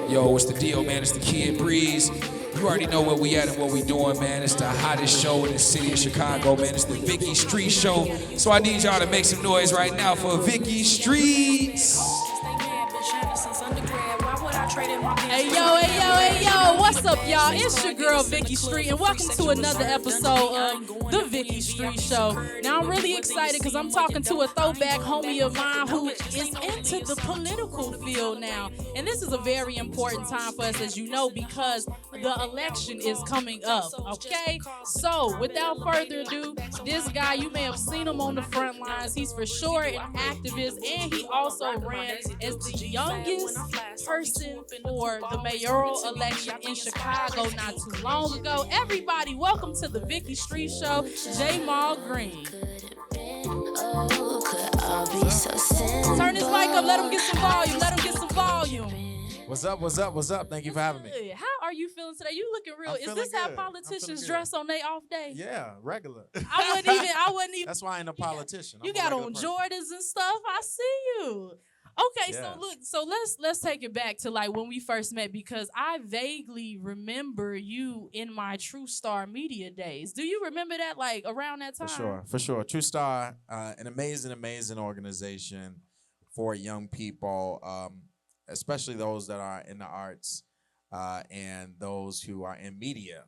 Yo, it's the deal, man. It's the Kid Breeze. You already know where we at and what we doing, man. It's the hottest show in the city of Chicago, man. It's the Vicki Street Show. So I need y'all to make some noise right now for Vicki Streets. Hey yo, what's up, y'all? It's your girl, Vicki Street, and welcome to another episode of the Vicki Street Show. Now, I'm really excited because I'm talking to a throwback homie of mine who is into the political field now. And this is a very important time for us, as you know, because the election is coming up, okay? So, without further ado, this guy, you may have seen him on the front lines. He's for sure an activist, and he also ran as the youngest person for the mayoral election in Chicago not too long ago. Everybody, welcome to the Vicki Street Show, Jermaine Green. Turn his mic up, let him get some volume, What's up? Thank you for having me. How are you feeling today? You looking real. Is this how politicians dress on their off day? Yeah, regular. I wouldn't even. That's why I ain't a politician. You got on Jordans and stuff. I see you. Okay, Yes. so let's take it back to like when we first met, because I vaguely remember you in my True Star Media days. Do you remember that, like around that time? For sure. True Star, an amazing organization for young people, especially those that are in the arts and those who are in media.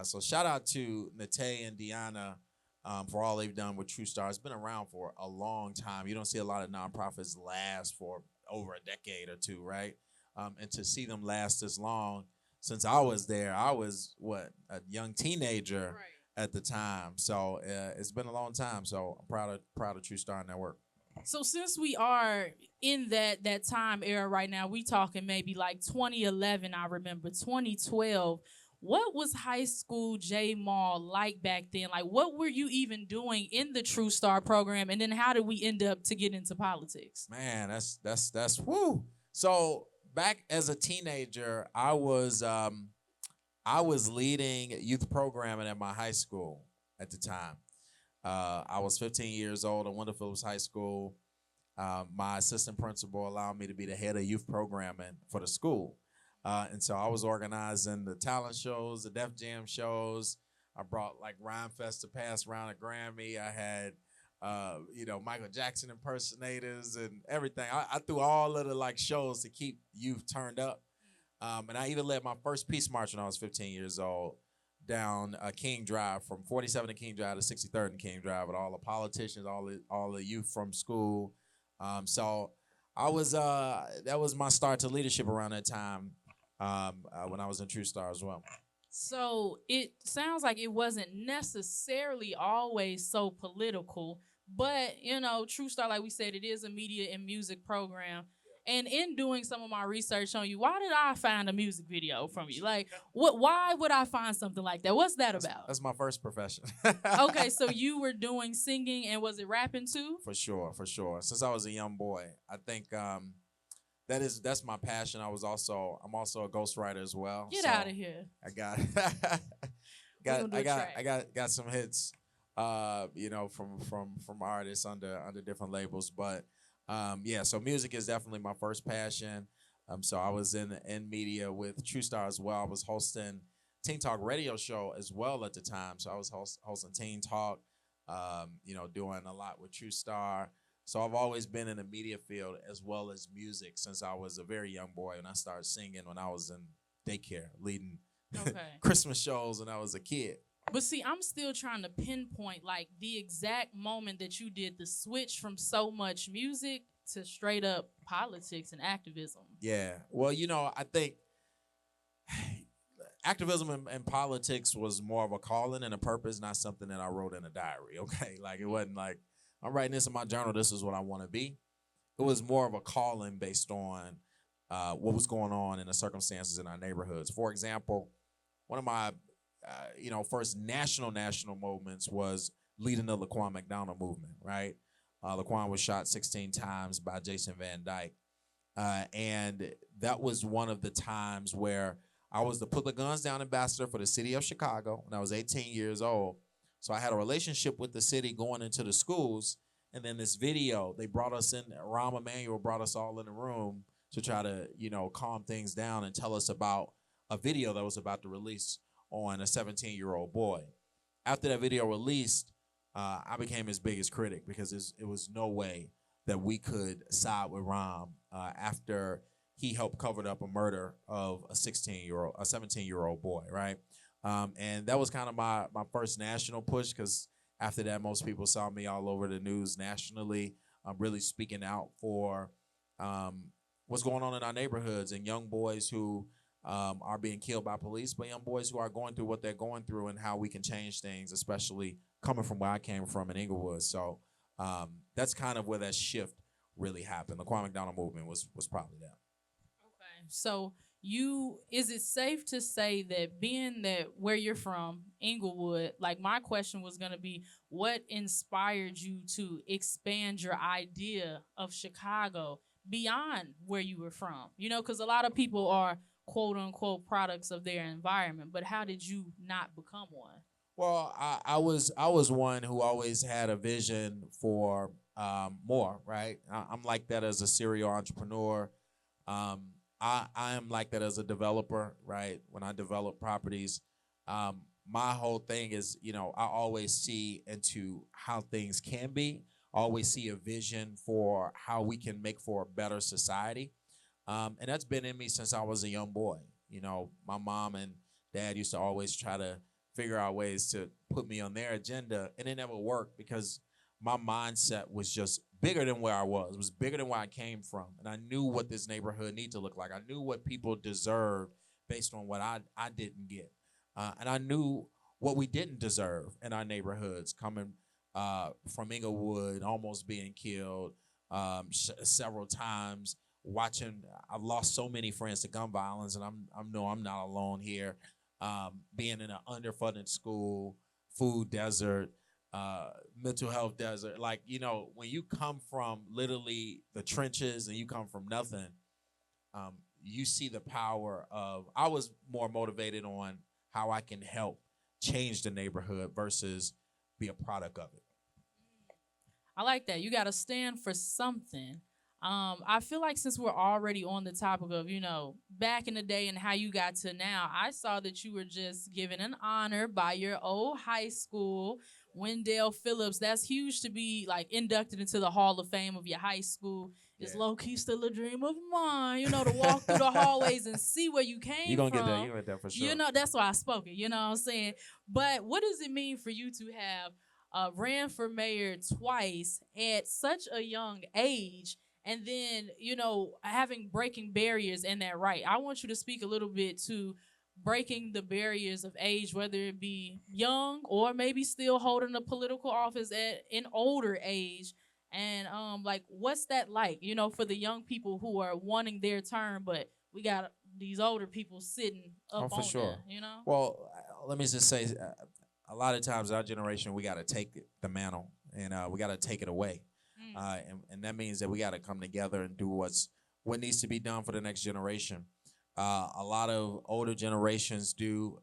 So shout out to Nate and Deanna for all they've done with True Star. It's been around for a long time. You don't see a lot of nonprofits last for over a decade or two, right? And to see them last this long, since I was there, I was, a young teenager at the time. So it's been a long time. So I'm proud of True Star and their work. So since we are in that time era right now, we talking maybe like 2011, I remember, 2012. What was high school J-Mall like back then? Like, what were you even doing in the True Star program? And then how did we end up to get into politics? Man, that's woo. So back as a teenager, I was leading youth programming at my high school at the time. I was 15 years old at Wendell Phillips High School. My assistant principal allowed me to be the head of youth programming for the school. And so I was organizing the talent shows, the Def Jam shows. I brought like Rhyme Fest to pass around a Grammy. I had, Michael Jackson impersonators and everything. I threw all of the like shows to keep youth turned up. And I even led my first peace march when I was 15 years old down King Drive, from 47th and King Drive to 63rd and King Drive, with all the politicians, all the youth from school. So I was that was my start to leadership around that time. When I was in True Star as well. So it sounds like it wasn't necessarily always so political, but, True Star, like we said, it is a media and music program. And in doing some of my research on you, why did I find a music video from you? Like, why would I find something like that? What's that about? That's my first profession. Okay, so you were doing singing, and was it rapping too? For sure. Since I was a young boy, I think that's my passion. I'm also a ghostwriter as well. Get out of here. I got some hits, from artists under different labels. But so music is definitely my first passion. So I was in media with True Star as well. I was hosting Teen Talk radio show as well at the time. So I was hosting Teen Talk, doing a lot with True Star. So I've always been in the media field as well as music since I was a very young boy, and I started singing when I was in daycare, leading Christmas shows when I was a kid. But see, I'm still trying to pinpoint like the exact moment that you did the switch from so much music to straight up politics and activism. Yeah. Well, I think activism and politics was more of a calling and a purpose, not something that I wrote in a diary, okay? Like, it wasn't like, I'm writing this in my journal, this is what I want to be. It was more of a calling based on what was going on in the circumstances in our neighborhoods. For example, one of my, first national moments was leading the Laquan McDonald movement, right? Laquan was shot 16 times by Jason Van Dyke. And that was one of the times where I was the Put the Guns Down ambassador for the city of Chicago when I was 18 years old. So I had a relationship with the city going into the schools. And then this video, they brought us in, Rahm Emanuel brought us all in the room to try to, calm things down and tell us about a video that was about to release on a 17-year-old boy. After that video released, I became his biggest critic because it was no way that we could side with Rom after he helped cover up a murder of a 17-year-old boy, right? And that was kind of my first national push, because after that, most people saw me all over the news nationally, really speaking out for what's going on in our neighborhoods and young boys who are being killed by police, but young boys who are going through what they're going through and how we can change things, especially coming from where I came from in Inglewood. So that's kind of where that shift really happened. The Kwame McDonald movement was probably that. Okay, so is it safe to say that being that where you're from, Inglewood, like my question was going to be, what inspired you to expand your idea of Chicago beyond where you were from? Because a lot of people are quote unquote products of their environment, but how did you not become one? Well, I was one who always had a vision for more, right? I'm like that as a serial entrepreneur. I am like that as a developer, right? When I develop properties, my whole thing is, I always see into how things can be. I always see a vision for how we can make for a better society. And that's been in me since I was a young boy. My mom and dad used to always try to figure out ways to put me on their agenda, and it never worked because my mindset was just bigger than where I was. It was bigger than where I came from, and I knew what this neighborhood needed to look like. I knew what people deserved based on what I didn't get, and I knew what we didn't deserve in our neighborhoods, coming from Inglewood, almost being killed several times. I've lost so many friends to gun violence, and I know I'm not alone here. Being in an underfunded school, food desert, mental health desert. Like, when you come from literally the trenches and you come from nothing, you see the power of, I was more motivated on how I can help change the neighborhood versus be a product of it. I like that. You got to stand for something. I feel like since we're already on the topic of, back in the day and how you got to now, I saw that you were just given an honor by your old high school, Wendell Phillips. That's huge to be like inducted into the Hall of Fame of your high school. It's low-key still a dream of mine, to walk through the hallways and see where you came from. You're going to get that. You're going to get that for sure. That's why I spoke it, you know what I'm saying? But what does it mean for you to have ran for mayor twice at such a young age? And then, breaking barriers in that right. I want you to speak a little bit to breaking the barriers of age, whether it be young or maybe still holding a political office at an older age. And what's that like, for the young people who are wanting their turn, but we got these older people sitting up on sure. them, Well, let me just say, a lot of times our generation, we got to take the mantle and we got to take it away. And that means that we got to come together and do what needs to be done for the next generation. A lot of older generations do,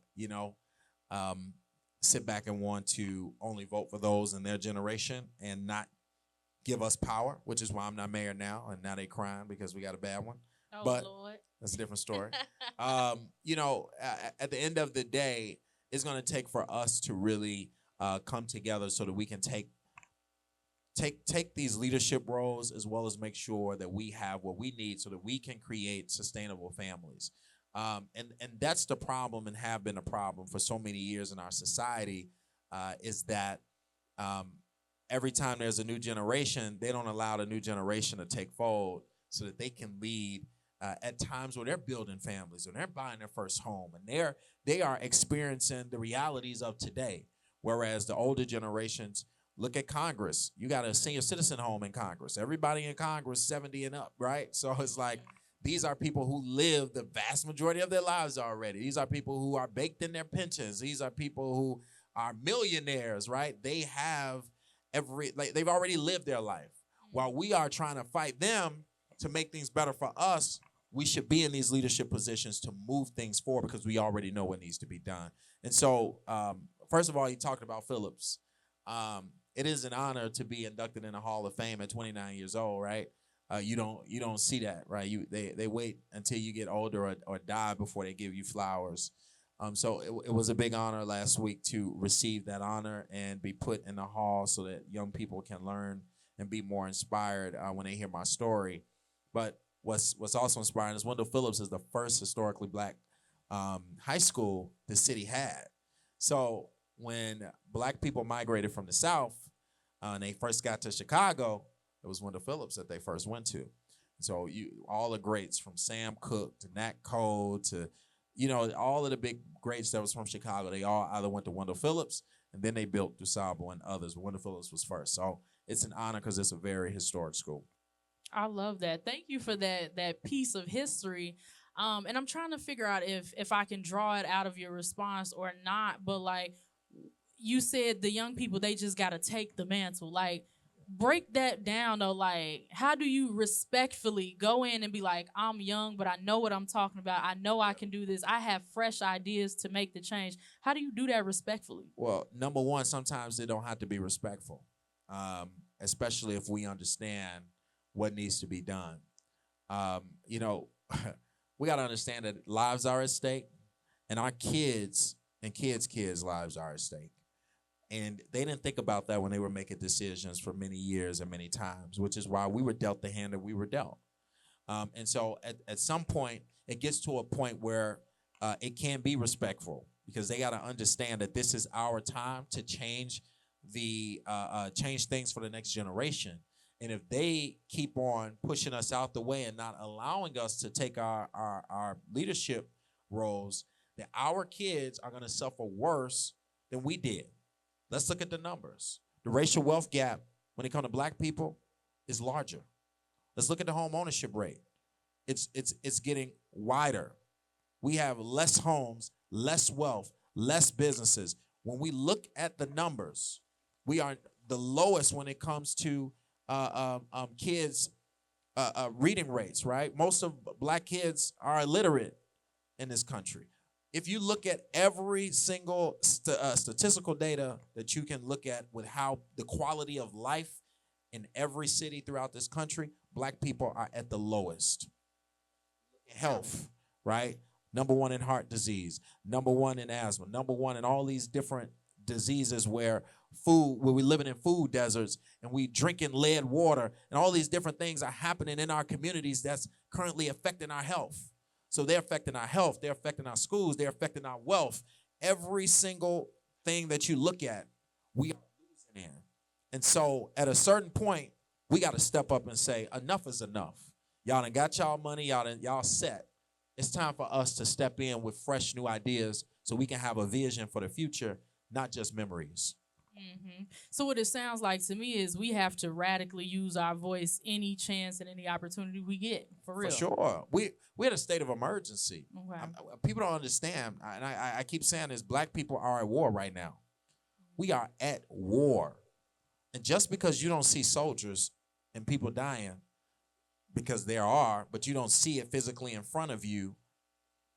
sit back and want to only vote for those in their generation and not give us power, which is why I'm not mayor now, and now they crying because we got a bad one. Oh, but Lord. That's a different story. At the end of the day, it's going to take for us to really come together so that we can take these leadership roles, as well as make sure that we have what we need so that we can create sustainable families. And that's the problem, and have been a problem for so many years in our society, is that every time there's a new generation, they don't allow the new generation to take fold so that they can lead at times where they're building families and they're buying their first home and they are experiencing the realities of today. Whereas the older generations, look at Congress. You got a senior citizen home in Congress. Everybody in Congress 70 and up, right? So it's like, these are people who live the vast majority of their lives already. These are people who are baked in their pensions. These are people who are millionaires, right? They have they've already lived their life. While we are trying to fight them to make things better for us, we should be in these leadership positions to move things forward because we already know what needs to be done. And so, first of all, you talked about Phillips. It is an honor to be inducted in the Hall of Fame at 29 years old, right? you don't see that, right? They wait until you get older or die before they give you flowers. So it was a big honor last week to receive that honor and be put in the hall so that young people can learn and be more inspired when they hear my story. But what's also inspiring is Wendell Phillips is the first historically black high school the city had. So when black people migrated from the South and they first got to Chicago, it was Wendell Phillips that they first went to. So all the greats from Sam Cooke to Nat Cole to all of the big greats that was from Chicago, they all either went to Wendell Phillips and then they built DuSable and others. Wendell Phillips was first. So it's an honor because it's a very historic school. I love that. Thank you for that piece of history. And I'm trying to figure out if I can draw it out of your response or not. But like you said, the young people, they just got to take the mantle. Like, break that down though. Like, how do you respectfully go in and be like, I'm young, but I know what I'm talking about. I know I can do this. I have fresh ideas to make the change. How do you do that respectfully? Well, number one, sometimes they don't have to be respectful, especially if we understand what needs to be done. We got to understand that lives are at stake, and our kids' lives are at stake. And they didn't think about that when they were making decisions for many years and many times, which is why we were dealt the hand that we were dealt. And so at some point, it gets to a point where it can be respectful because they got to understand that this is our time to change change things for the next generation. And if they keep on pushing us out the way and not allowing us to take our leadership roles, then our kids are going to suffer worse than we did. Let's look at the numbers. The racial wealth gap when it comes to black people is larger. Let's look at the home ownership rate. It's getting wider. We have less homes, less wealth, less businesses. When we look at the numbers, we are the lowest when it comes to kids' reading rates, right? Most of black kids are illiterate in this country. If you look at every single statistical data that you can look at with how the quality of life in every city throughout this country, black people are at the lowest. Health, right? Number one in heart disease, number one in asthma, number one in all these different diseases where we're living in food deserts and we drinking lead water and all these different things are happening in our communities that's currently affecting our health. So they're affecting our health, they're affecting our schools, they're affecting our wealth. Every single thing that you look at, we are losing in. And so at a certain point, we got to step up and say, enough is enough. Y'all done got y'all money, y'all set. It's time for us to step in with fresh new ideas so we can have a vision for the future, not just memories. Mm-hmm. So what it sounds like to me is we have to radically use our voice any chance and any opportunity we get, for real. For sure. We're in a state of emergency. Okay. People don't understand, and I keep saying this, black people are at war right now. We are at war. And just because you don't see soldiers and people dying, because there are, but you don't see it physically in front of you,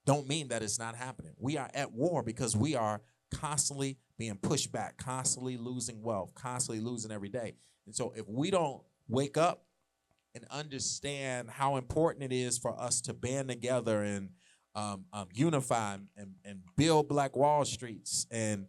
don't mean that it's not happening. We are at war because we are constantly being pushed back, constantly losing wealth, constantly losing every day. And so if we don't wake up and understand how important it is for us to band together and unify and build Black Wall Streets and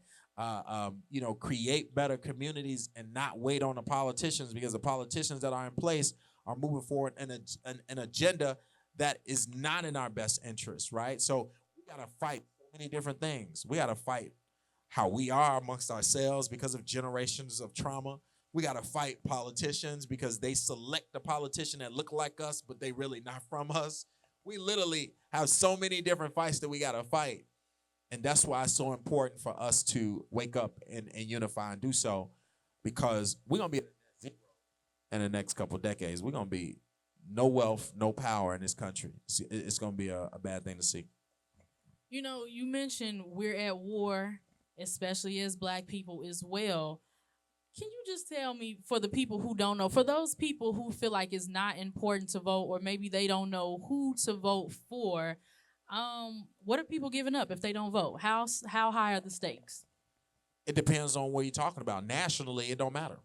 create better communities and not wait on the politicians, because the politicians that are in place are moving forward an agenda that is not in our best interest, right? So we got to fight so many different things. We got to fight how we are amongst ourselves because of generations of trauma. We got to fight politicians because they select a politician that look like us, but they really not from us. We literally have so many different fights that we got to fight. And that's why it's so important for us to wake up and unify and do so, because we're going to be in the next couple of decades. We're going to be no wealth, no power in this country. It's going to be a bad thing to see. You know, you mentioned we're at war, especially as Black people as well. Can you just tell me, for the people who don't know, for those people who feel like it's not important to vote, or maybe they don't know who to vote for, what are people giving up if they don't vote? How high are the stakes? It depends on what you're talking about. Nationally, it don't matter,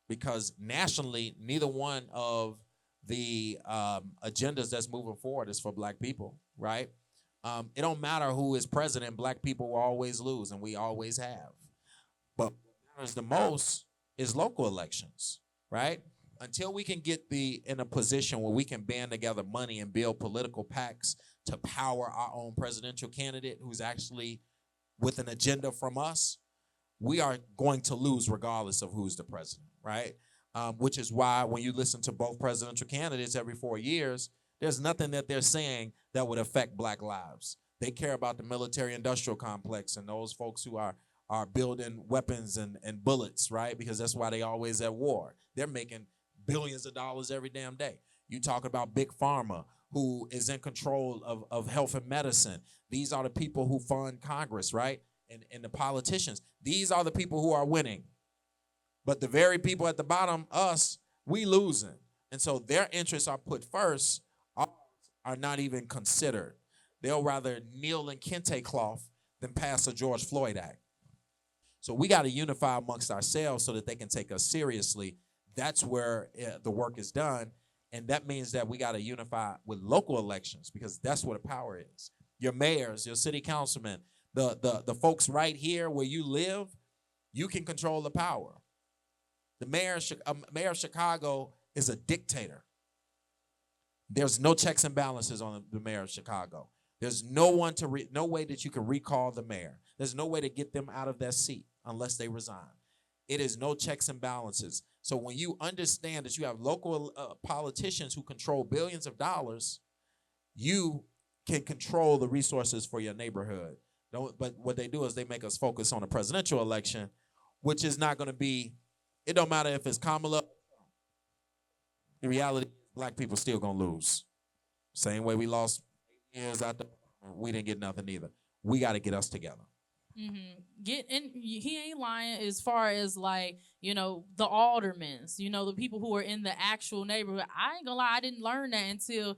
because nationally, neither one of the agendas that's moving forward is for black people, right? It don't matter who is president, black people will always lose, and we always have. But what matters the most is local elections, right? Until we can get in a position where we can band together money and build political PACs to power our own presidential candidate who's actually with an agenda from us, we are going to lose regardless of who's the president, right? Which is why when you listen to both presidential candidates every 4 years, there's nothing that they're saying that would affect black lives. They care about the military-industrial complex and those folks who are building weapons and bullets, right? Because that's why they always at war. They're making billions of dollars every damn day. You talk about Big Pharma, who is in control of health and medicine. These are the people who fund Congress, right? And the politicians. These are the people who are winning. But the very people at the bottom, us, we losing. And so their interests are put first, ours are not even considered. They'll rather kneel in kente cloth than pass a George Floyd Act. So we got to unify amongst ourselves so that they can take us seriously. That's where the work is done. And that means that we got to unify with local elections because that's where the power is. Your mayors, your city councilmen, the folks right here where you live, you can control the power. The mayor of Chicago is a dictator. There's no checks and balances on the mayor of Chicago. There's no way that you can recall the mayor. There's no way to get them out of that seat unless they resign. It is no checks and balances. So when you understand that you have local politicians who control billions of dollars, you can control the resources for your neighborhood. But what they do is they make us focus on a presidential election, which is not going to be, it don't matter if it's Kamala. In reality, black people still going to lose. Same way we lost 8 years out there, we didn't get nothing either. We got to get us together. Mm-hmm. He ain't lying as far as like, the aldermen, the people who are in the actual neighborhood. I ain't gonna lie, I didn't learn that until,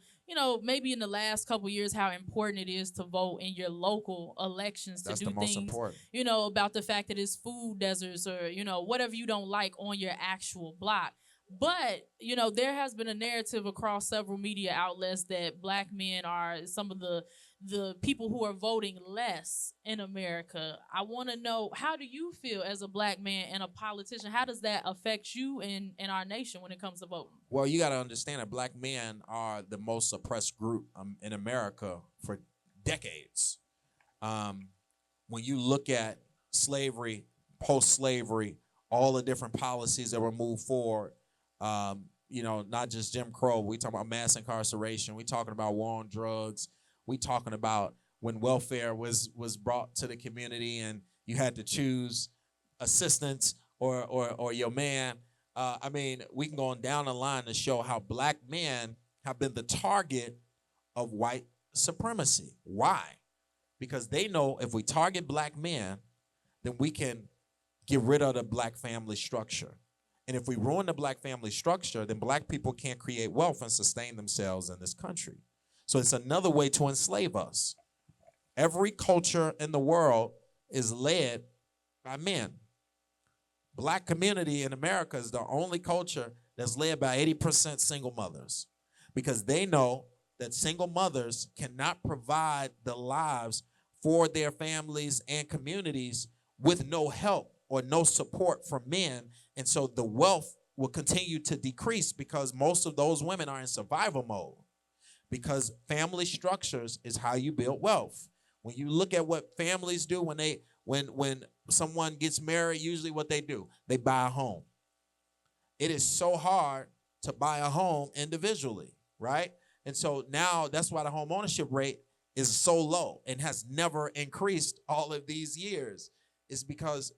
maybe in the last couple years how important it is to vote in your local elections to That's do the most things, important. About the fact that it's food deserts or, whatever you don't like on your actual block. But, there has been a narrative across several media outlets that black men are some of the people who are voting less in America. I want to know, how do you feel as a black man and a politician? How does that affect you and our nation when it comes to voting? Well, you got to understand that black men are the most oppressed group in America for decades. When you look at slavery, post-slavery, all the different policies that were moved forward, not just Jim Crow. We talking about mass incarceration. We talking about war on drugs. We talking about when welfare was brought to the community and you had to choose assistance or your man. We can go on down the line to show how black men have been the target of white supremacy. Why? Because they know if we target black men, then we can get rid of the black family structure. And if we ruin the black family structure, then black people can't create wealth and sustain themselves in this country. So it's another way to enslave us. Every culture in the world is led by men. Black community in America is the only culture that's led by 80% single mothers because they know that single mothers cannot provide the lives for their families and communities with no help or no support from men. And so the wealth will continue to decrease because most of those women are in survival mode. Because family structures is how you build wealth. When you look at what families do when someone gets married, usually what they do, they buy a home. It is so hard to buy a home individually, right? And so now that's why the home ownership rate is so low and has never increased all of these years. It's because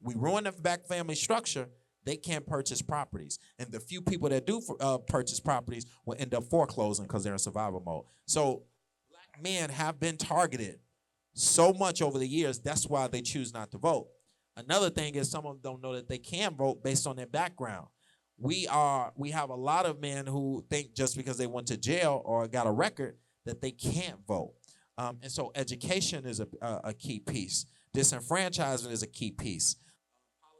we ruin the black family structure. They can't purchase properties. And the few people that do purchase properties will end up foreclosing because they're in survival mode. So black men have been targeted so much over the years. That's why they choose not to vote. Another thing is some of them don't know that they can vote based on their background. We have a lot of men who think just because they went to jail or got a record that they can't vote. And so education is a key piece. Disenfranchisement is a key piece.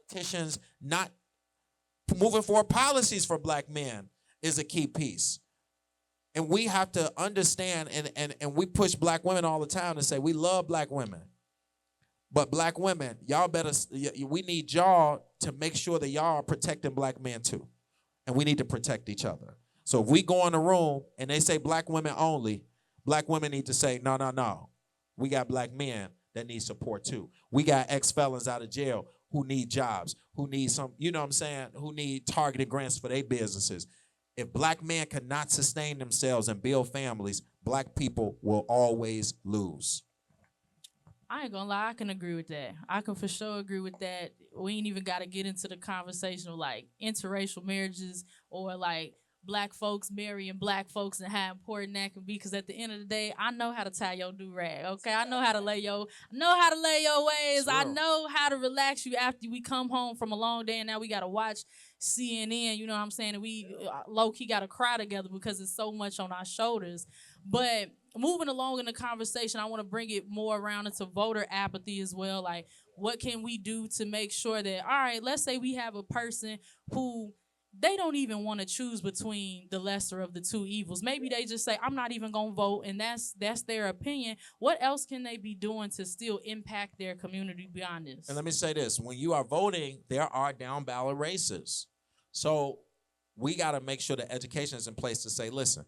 Politicians not moving forward policies for black men is a key piece. And we have to understand, and we push black women all the time to say we love black women. But black women, y'all better, we need y'all to make sure that y'all are protecting black men too. And we need to protect each other. So if we go in a room and they say black women only, black women need to say, no, no, no. We got black men that need support too. We got ex-felons out of jail who need jobs, who need some, you know what I'm saying, who need targeted grants for their businesses. If black men cannot sustain themselves and build families, black people will always lose. I ain't gonna lie, I can agree with that. I can for sure agree with that. We ain't even got to get into the conversation of like interracial marriages or like black folks marrying black folks and how important that can be. Because at the end of the day, I know how to tie your do-rag. Okay, I know how to lay your ways. I know how to relax you after we come home from a long day, and now we gotta watch CNN. You know what I'm saying? And we low key gotta cry together because it's so much on our shoulders. But moving along in the conversation, I want to bring it more around into voter apathy as well. Like, what can we do to make sure that, all right, let's say we have a person who they don't even want to choose between the lesser of the two evils. Maybe they just say, I'm not even going to vote, and that's their opinion. What else can they be doing to still impact their community beyond this? And let me say this. When you are voting, there are down ballot races. So we got to make sure that education is in place to say, listen,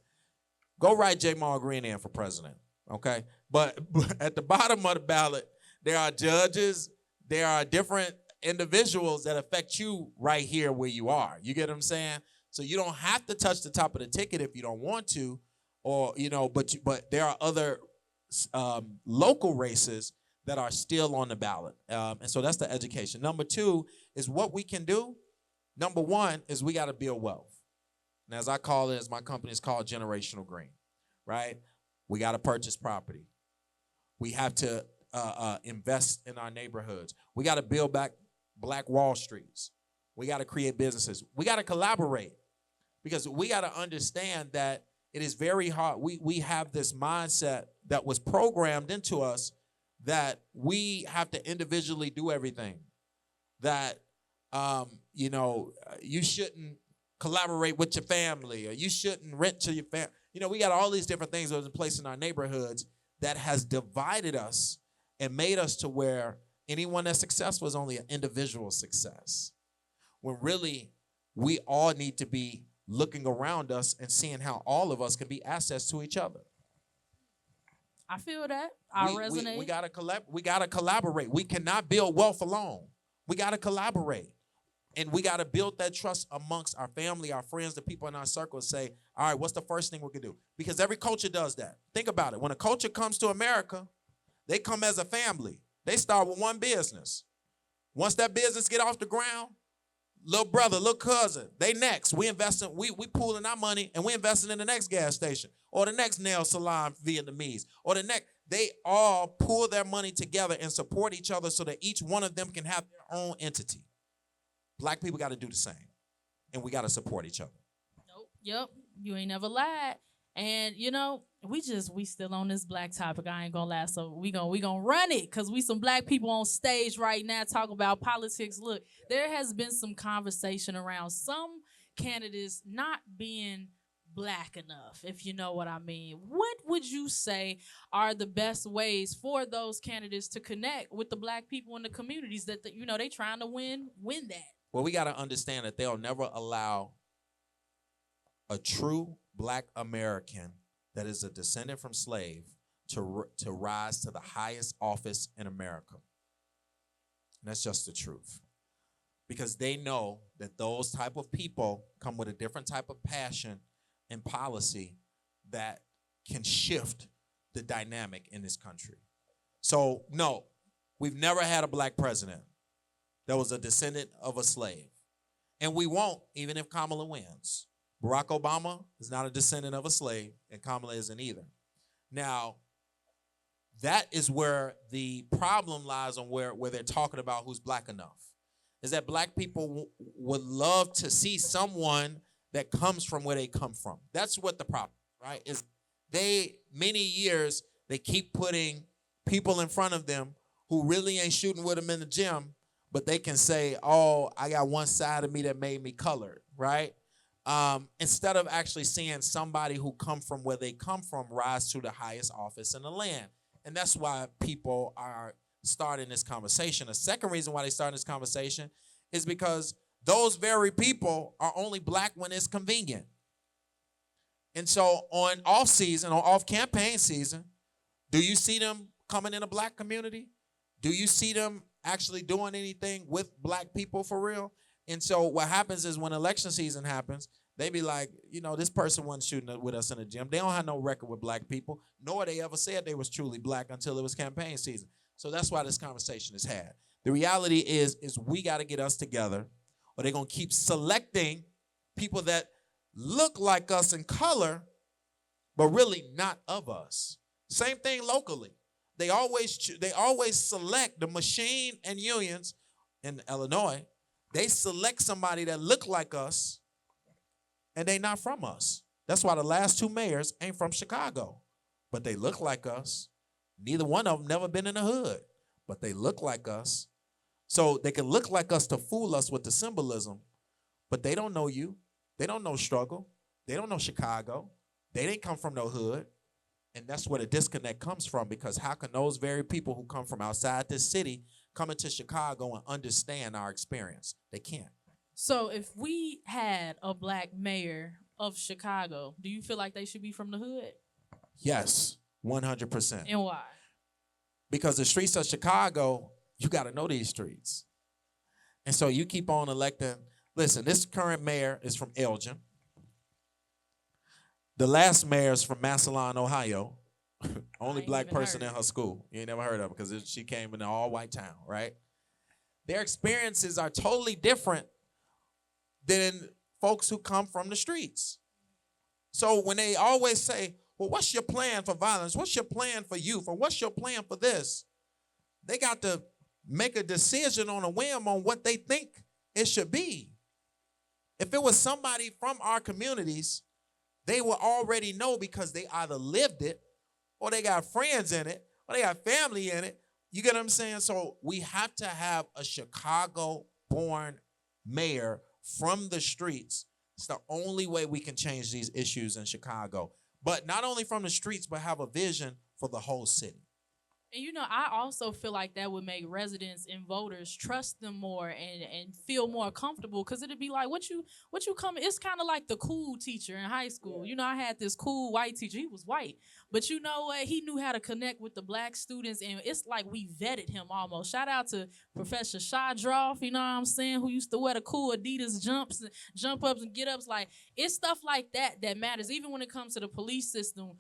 go write Jermaine Green in for president, okay? But at the bottom of the ballot, there are judges, there are different individuals that affect you right here where you are. You get what I'm saying? So you don't have to touch the top of the ticket if you don't want to, or but there are other local races that are still on the ballot, and so that's the education. Number two is what we can do. Number one is we got to build wealth. And as I call it, as my company is called Generational Green, right? We got to purchase property. We have to invest in our neighborhoods. We got to build back Black Wall Streets. We got to create businesses. We got to collaborate because we got to understand that it is very hard. We have this mindset that was programmed into us that we have to individually do everything. That, you shouldn't collaborate with your family, or you shouldn't rent to your family. We got all these different things that was in place in our neighborhoods that has divided us and made us to where anyone that's successful is only an individual success. When really, we all need to be looking around us and seeing how all of us can be assets to each other. I feel that. I resonate. We gotta collaborate. We cannot build wealth alone. We gotta collaborate. And we got to build that trust amongst our family, our friends, the people in our circle, and say, all right, what's the first thing we can do? Because every culture does that. Think about it. When a culture comes to America, they come as a family. They start with one business. Once that business get off the ground, little brother, little cousin, they next. We pooling our money, and we investing in the next gas station or the next nail salon Vietnamese or the next. They all pool their money together and support each other so that each one of them can have their own entity. Black people got to do the same, and we got to support each other. Nope. Yep. You ain't never lied. And we still on this black topic. I ain't gonna lie. So we gonna run it because we some black people on stage right now talk about politics. Look, there has been some conversation around some candidates not being black enough, if you know what I mean. What would you say are the best ways for those candidates to connect with the black people in the communities that they trying to win that? Well, we got to understand that they'll never allow a true black American that is a descendant from slave to rise to the highest office in America. And that's just the truth. Because they know that those type of people come with a different type of passion and policy that can shift the dynamic in this country. So, no, we've never had a black president that was a descendant of a slave. And we won't, even if Kamala wins. Barack Obama is not a descendant of a slave, and Kamala isn't either. Now, that is where the problem lies on where they're talking about who's black enough. Is that black people would love to see someone that comes from where they come from. That's what the problem, right? Is many years, they keep putting people in front of them who really ain't shooting with them in the gym, but they can say, oh, I got one side of me that made me colored, right? instead of actually seeing somebody who come from where they come from rise to the highest office in the land. And that's why people are starting this conversation. The second reason why they starting this conversation is because those very people are only black when it's convenient. And so on off season, or off campaign season, do you see them coming in a black community? Do you see them actually doing anything with black people for real? And so what happens is when election season happens, they be like, this person wasn't shooting with us in the gym. They don't have no record with black people, nor they ever said they was truly black until it was campaign season. So that's why this conversation is had. The reality is we got to get us together, or they're going to keep selecting people that look like us in color, but really not of us. Same thing locally. They always select the machine and unions in Illinois. They select somebody that look like us, and they not from us. That's why the last two mayors ain't from Chicago, but they look like us. Neither one of them never been in the hood, but they look like us. So they can look like us to fool us with the symbolism, but they don't know you. They don't know struggle. They don't know Chicago. They didn't come from no hood. And that's where the disconnect comes from, because how can those very people who come from outside this city come into Chicago and understand our experience? They can't. So if we had a black mayor of Chicago, do you feel like they should be from the hood? Yes, 100%. And why? Because the streets of Chicago, you got to know these streets. And so you keep on electing. Listen, this current mayor is from Elgin. The last mayor is from Massillon, Ohio. Only black person in her school. You ain't never heard of her because she came in an all-white town, right? Their experiences are totally different than folks who come from the streets. So when they always say, well, what's your plan for violence? What's your plan for youth? Or what's your plan for this? They got to make a decision on a whim on what they think it should be. If it was somebody from our communities, they will already know because they either lived it, or they got friends in it, or they got family in it. You get what I'm saying? So we have to have a Chicago-born mayor from the streets. It's the only way we can change these issues in Chicago. But not only from the streets, but have a vision for the whole city. And I also feel like that would make residents and voters trust them more and feel more comfortable, because it'd be like, what you come, it's kind of like the cool teacher in high school. I had this cool white teacher. He was white, but you know what? He knew how to connect with the black students, and it's like we vetted him almost. Shout out to Professor Shadroff, you know what I'm saying, who used to wear the cool Adidas jump ups and get ups. Like, it's stuff like that matters. Even when it comes to the police system,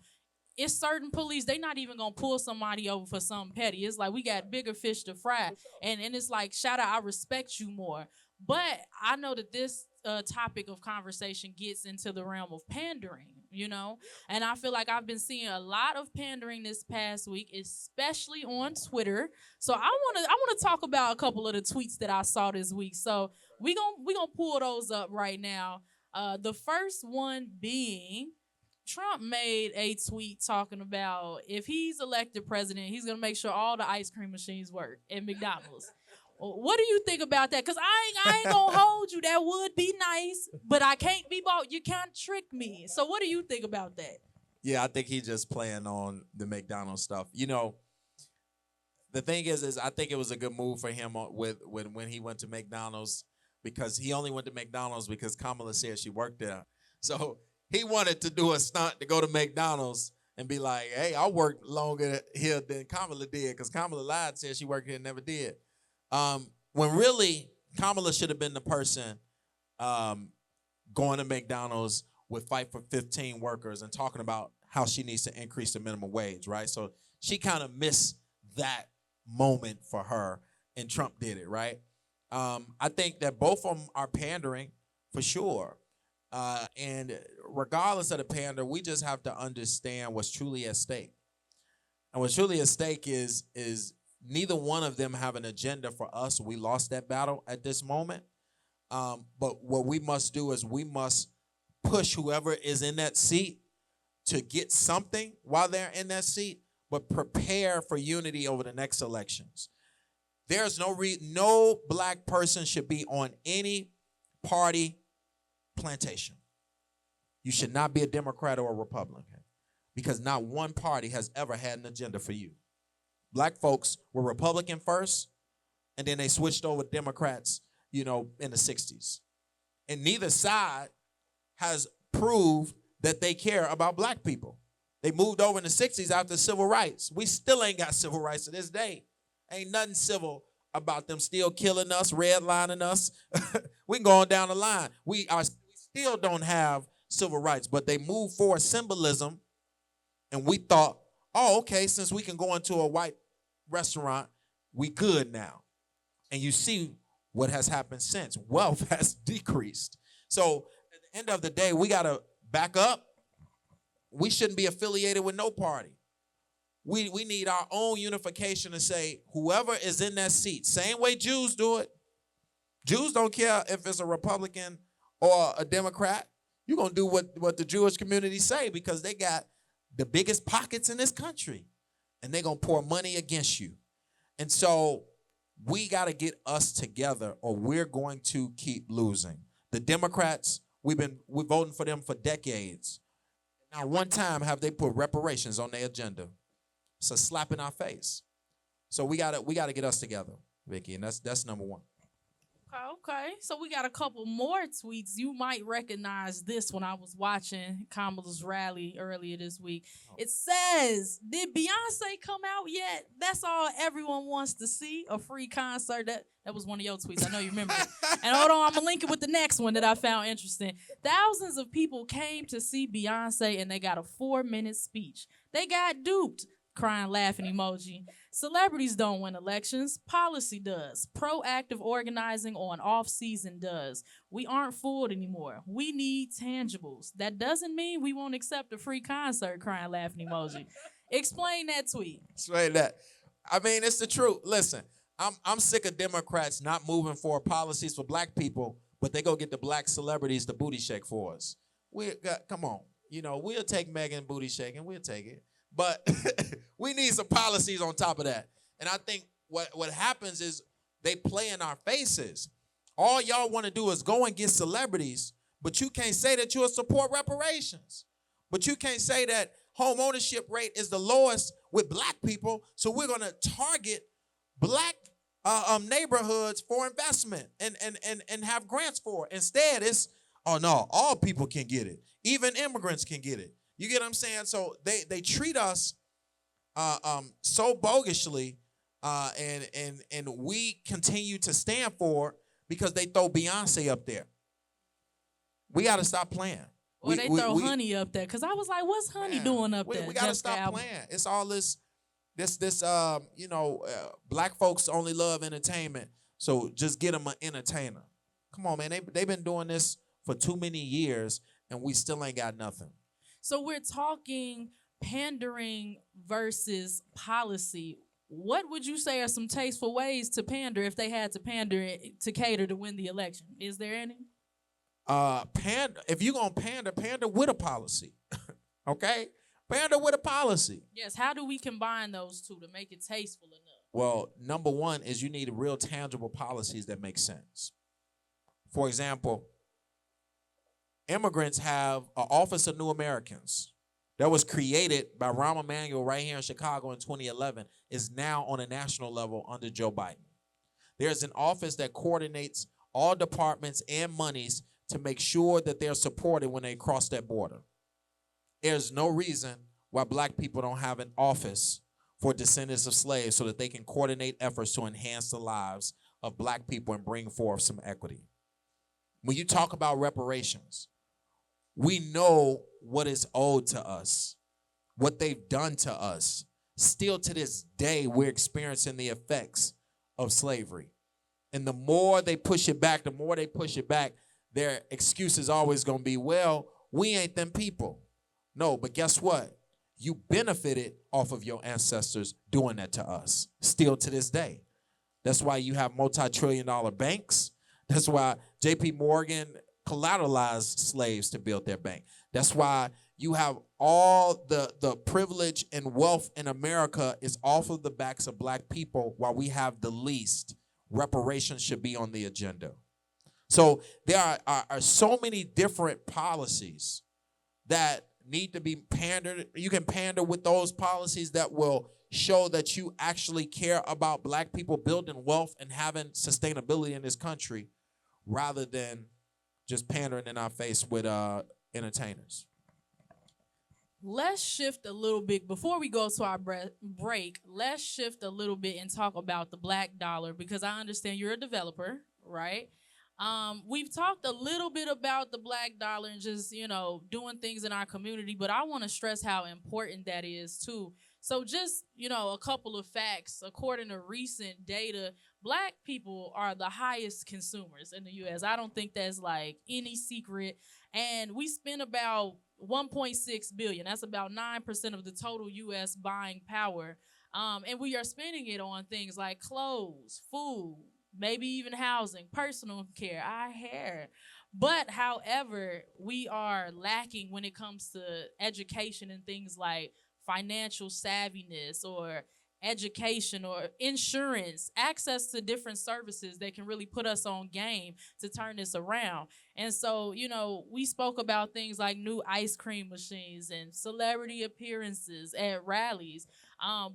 it's certain police, they not even gonna pull somebody over for something petty. It's like, we got bigger fish to fry. And it's like, shout out, I respect you more. But I know that this topic of conversation gets into the realm of pandering, and I feel like I've been seeing a lot of pandering this past week, especially on Twitter. So I wanna talk about a couple of the tweets that I saw this week. So we gonna pull those up right now. The first one being, Trump made a tweet talking about if he's elected president, he's going to make sure all the ice cream machines work at McDonald's. What do you think about that? Because I ain't going to hold you. That would be nice, but I can't be bought. You can't trick me. So what do you think about that? Yeah, I think he's just playing on the McDonald's stuff. The thing is I think it was a good move for him when he went to McDonald's, because he only went to McDonald's because Kamala said she worked there. So he wanted to do a stunt to go to McDonald's and be like, hey, I worked longer here than Kamala did, because Kamala lied and said she worked here and never did. When really Kamala should have been the person going to McDonald's with Fight for 15 workers and talking about how she needs to increase the minimum wage, right? So she kind of missed that moment for her, and Trump did it, right? I think that both of them are pandering for sure. And regardless of the pander, we just have to understand what's truly at stake. And what's truly at stake is neither one of them have an agenda for us. We lost that battle at this moment. But what we must do is we must push whoever is in that seat to get something while they're in that seat, but prepare for unity over the next elections. There's no black person should be on any party plantation. You should not be a Democrat or a Republican because not one party has ever had an agenda for you. Black folks were Republican first, and then they switched over Democrats, in the 60s. And neither side has proved that they care about black people. They moved over in the 60s after civil rights. We still ain't got civil rights to this day. Ain't nothing civil about them still killing us, redlining us. We can go on down the line. We still don't have civil rights, but they moved forward symbolism, and we thought, oh, okay, since we can go into a white restaurant, we good now. And you see what has happened since. Wealth has decreased. So at the end of the day, we got to back up. We shouldn't be affiliated with no party. We need our own unification to say whoever is in that seat, same way Jews do it. Jews don't care if it's a Republican or a Democrat. You're going to do what the Jewish community say because they got the biggest pockets in this country, and they're going to pour money against you. And so we got to get us together or we're going to keep losing. The Democrats, we're voting for them for decades. Not one time have they put reparations on their agenda. It's a slap in our face. So we gotta get us together, Vicki, and that's number one. Okay. So we got a couple more tweets. You might recognize this when I was watching Kamala's rally earlier this week. It says, did Beyonce come out yet? That's all everyone wants to see, a free concert. That was one of your tweets. I know you remember it. And hold on, I'm going to link it with the next one that I found interesting. Thousands of people came to see Beyonce, and they got a 4-minute speech. They got duped. Crying, laughing emoji. Celebrities don't win elections. Policy does. Proactive organizing on off-season does. We aren't fooled anymore. We need tangibles. That doesn't mean we won't accept a free concert, crying, laughing emoji. Explain that tweet. Explain that. I mean, it's the truth. Listen, I'm sick of Democrats not moving forward policies for black people, but they go get the black celebrities to booty shake for us. Come on. We'll take Megan booty shaking. We'll take it. But we need some policies on top of that. And I think what happens is they play in our faces. All y'all want to do is go and get celebrities, but you can't say that you'll support reparations. But you can't say that home ownership rate is the lowest with black people, so we're going to target black neighborhoods for investment and have grants for it. Instead, it's, oh, no, all people can get it. Even immigrants can get it. You get what I'm saying? So they treat us so bogusly, and we continue to stand for it because they throw Beyonce up there. We got to stop playing. Or they throw Honey up there because I was like, what's Honey doing up there? We got to stop playing. It's all this black folks only love entertainment, so just get them an entertainer. Come on, man. They've been doing this for too many years, and we still ain't got nothing. So we're talking pandering versus policy. What would you say are some tasteful ways to pander if they had to pander to cater to win the election? Is there any? If you're going to pander with a policy. Okay? Pander with a policy. Yes, how do we combine those two to make it tasteful enough? Well, number one is you need real tangible policies that make sense. For example, immigrants have an Office of New Americans that was created by Rahm Emanuel right here in Chicago in 2011, is now on a national level under Joe Biden. There's an office that coordinates all departments and monies to make sure that they're supported when they cross that border. There's no reason why black people don't have an office for descendants of slaves so that they can coordinate efforts to enhance the lives of black people and bring forth some equity. When you talk about reparations, we know what is owed to us, what they've done to us. Still to this day, we're experiencing the effects of slavery. And the more they push it back, their excuse is always going to be, well, we ain't them people. No, but guess what? You benefited off of your ancestors doing that to us, still to this day. That's why you have multi-trillion-dollar banks. That's why J.P. Morgan collateralized slaves to build their bank. That's why you have all the privilege and wealth in America is off of the backs of black people while we have the least. Reparations should be on the agenda. So there are so many different policies that need to be pandered. You can pander with those policies that will show that you actually care about black people building wealth and having sustainability in this country, rather than just pandering in our face with entertainers. Let's shift a little bit before we go to our break. Let's shift a little bit and talk about the black dollar, because I understand you're a developer, right? We've talked a little bit about the black dollar and just, doing things in our community, but I want to stress how important that is too. So just, a couple of facts. According to recent data, black people are the highest consumers in the U.S. I don't think that's like any secret. And we spend about 1.6 billion. That's about 9% of the total U.S. buying power. And we are spending it on things like clothes, food, maybe even housing, personal care, our hair. But however, we are lacking when it comes to education and things like financial savviness or education or insurance, access to different services that can really put us on game to turn this around. And so, we spoke about things like new ice cream machines and celebrity appearances at rallies.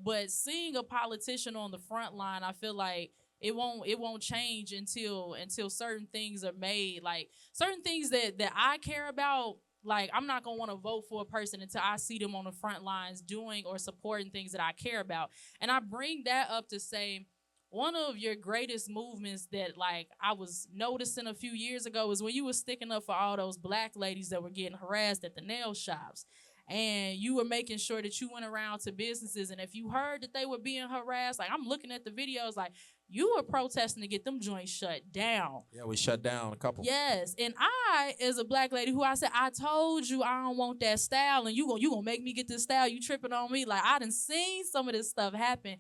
But seeing a politician on the front line, I feel like it won't change until certain things are made, like certain things that I care about. Like, I'm not going to want to vote for a person until I see them on the front lines doing or supporting things that I care about. And I bring that up to say one of your greatest movements that, like, I was noticing a few years ago is when you were sticking up for all those black ladies that were getting harassed at the nail shops. And you were making sure that you went around to businesses, and if you heard that they were being harassed, like, I'm looking at the videos, like, you were protesting to get them joints shut down. Yeah, we shut down a couple. Yes, and I, as a black lady who I said, I told you I don't want that style, and you gonna make me get this style, you tripping on me. Like, I done seen some of this stuff happen.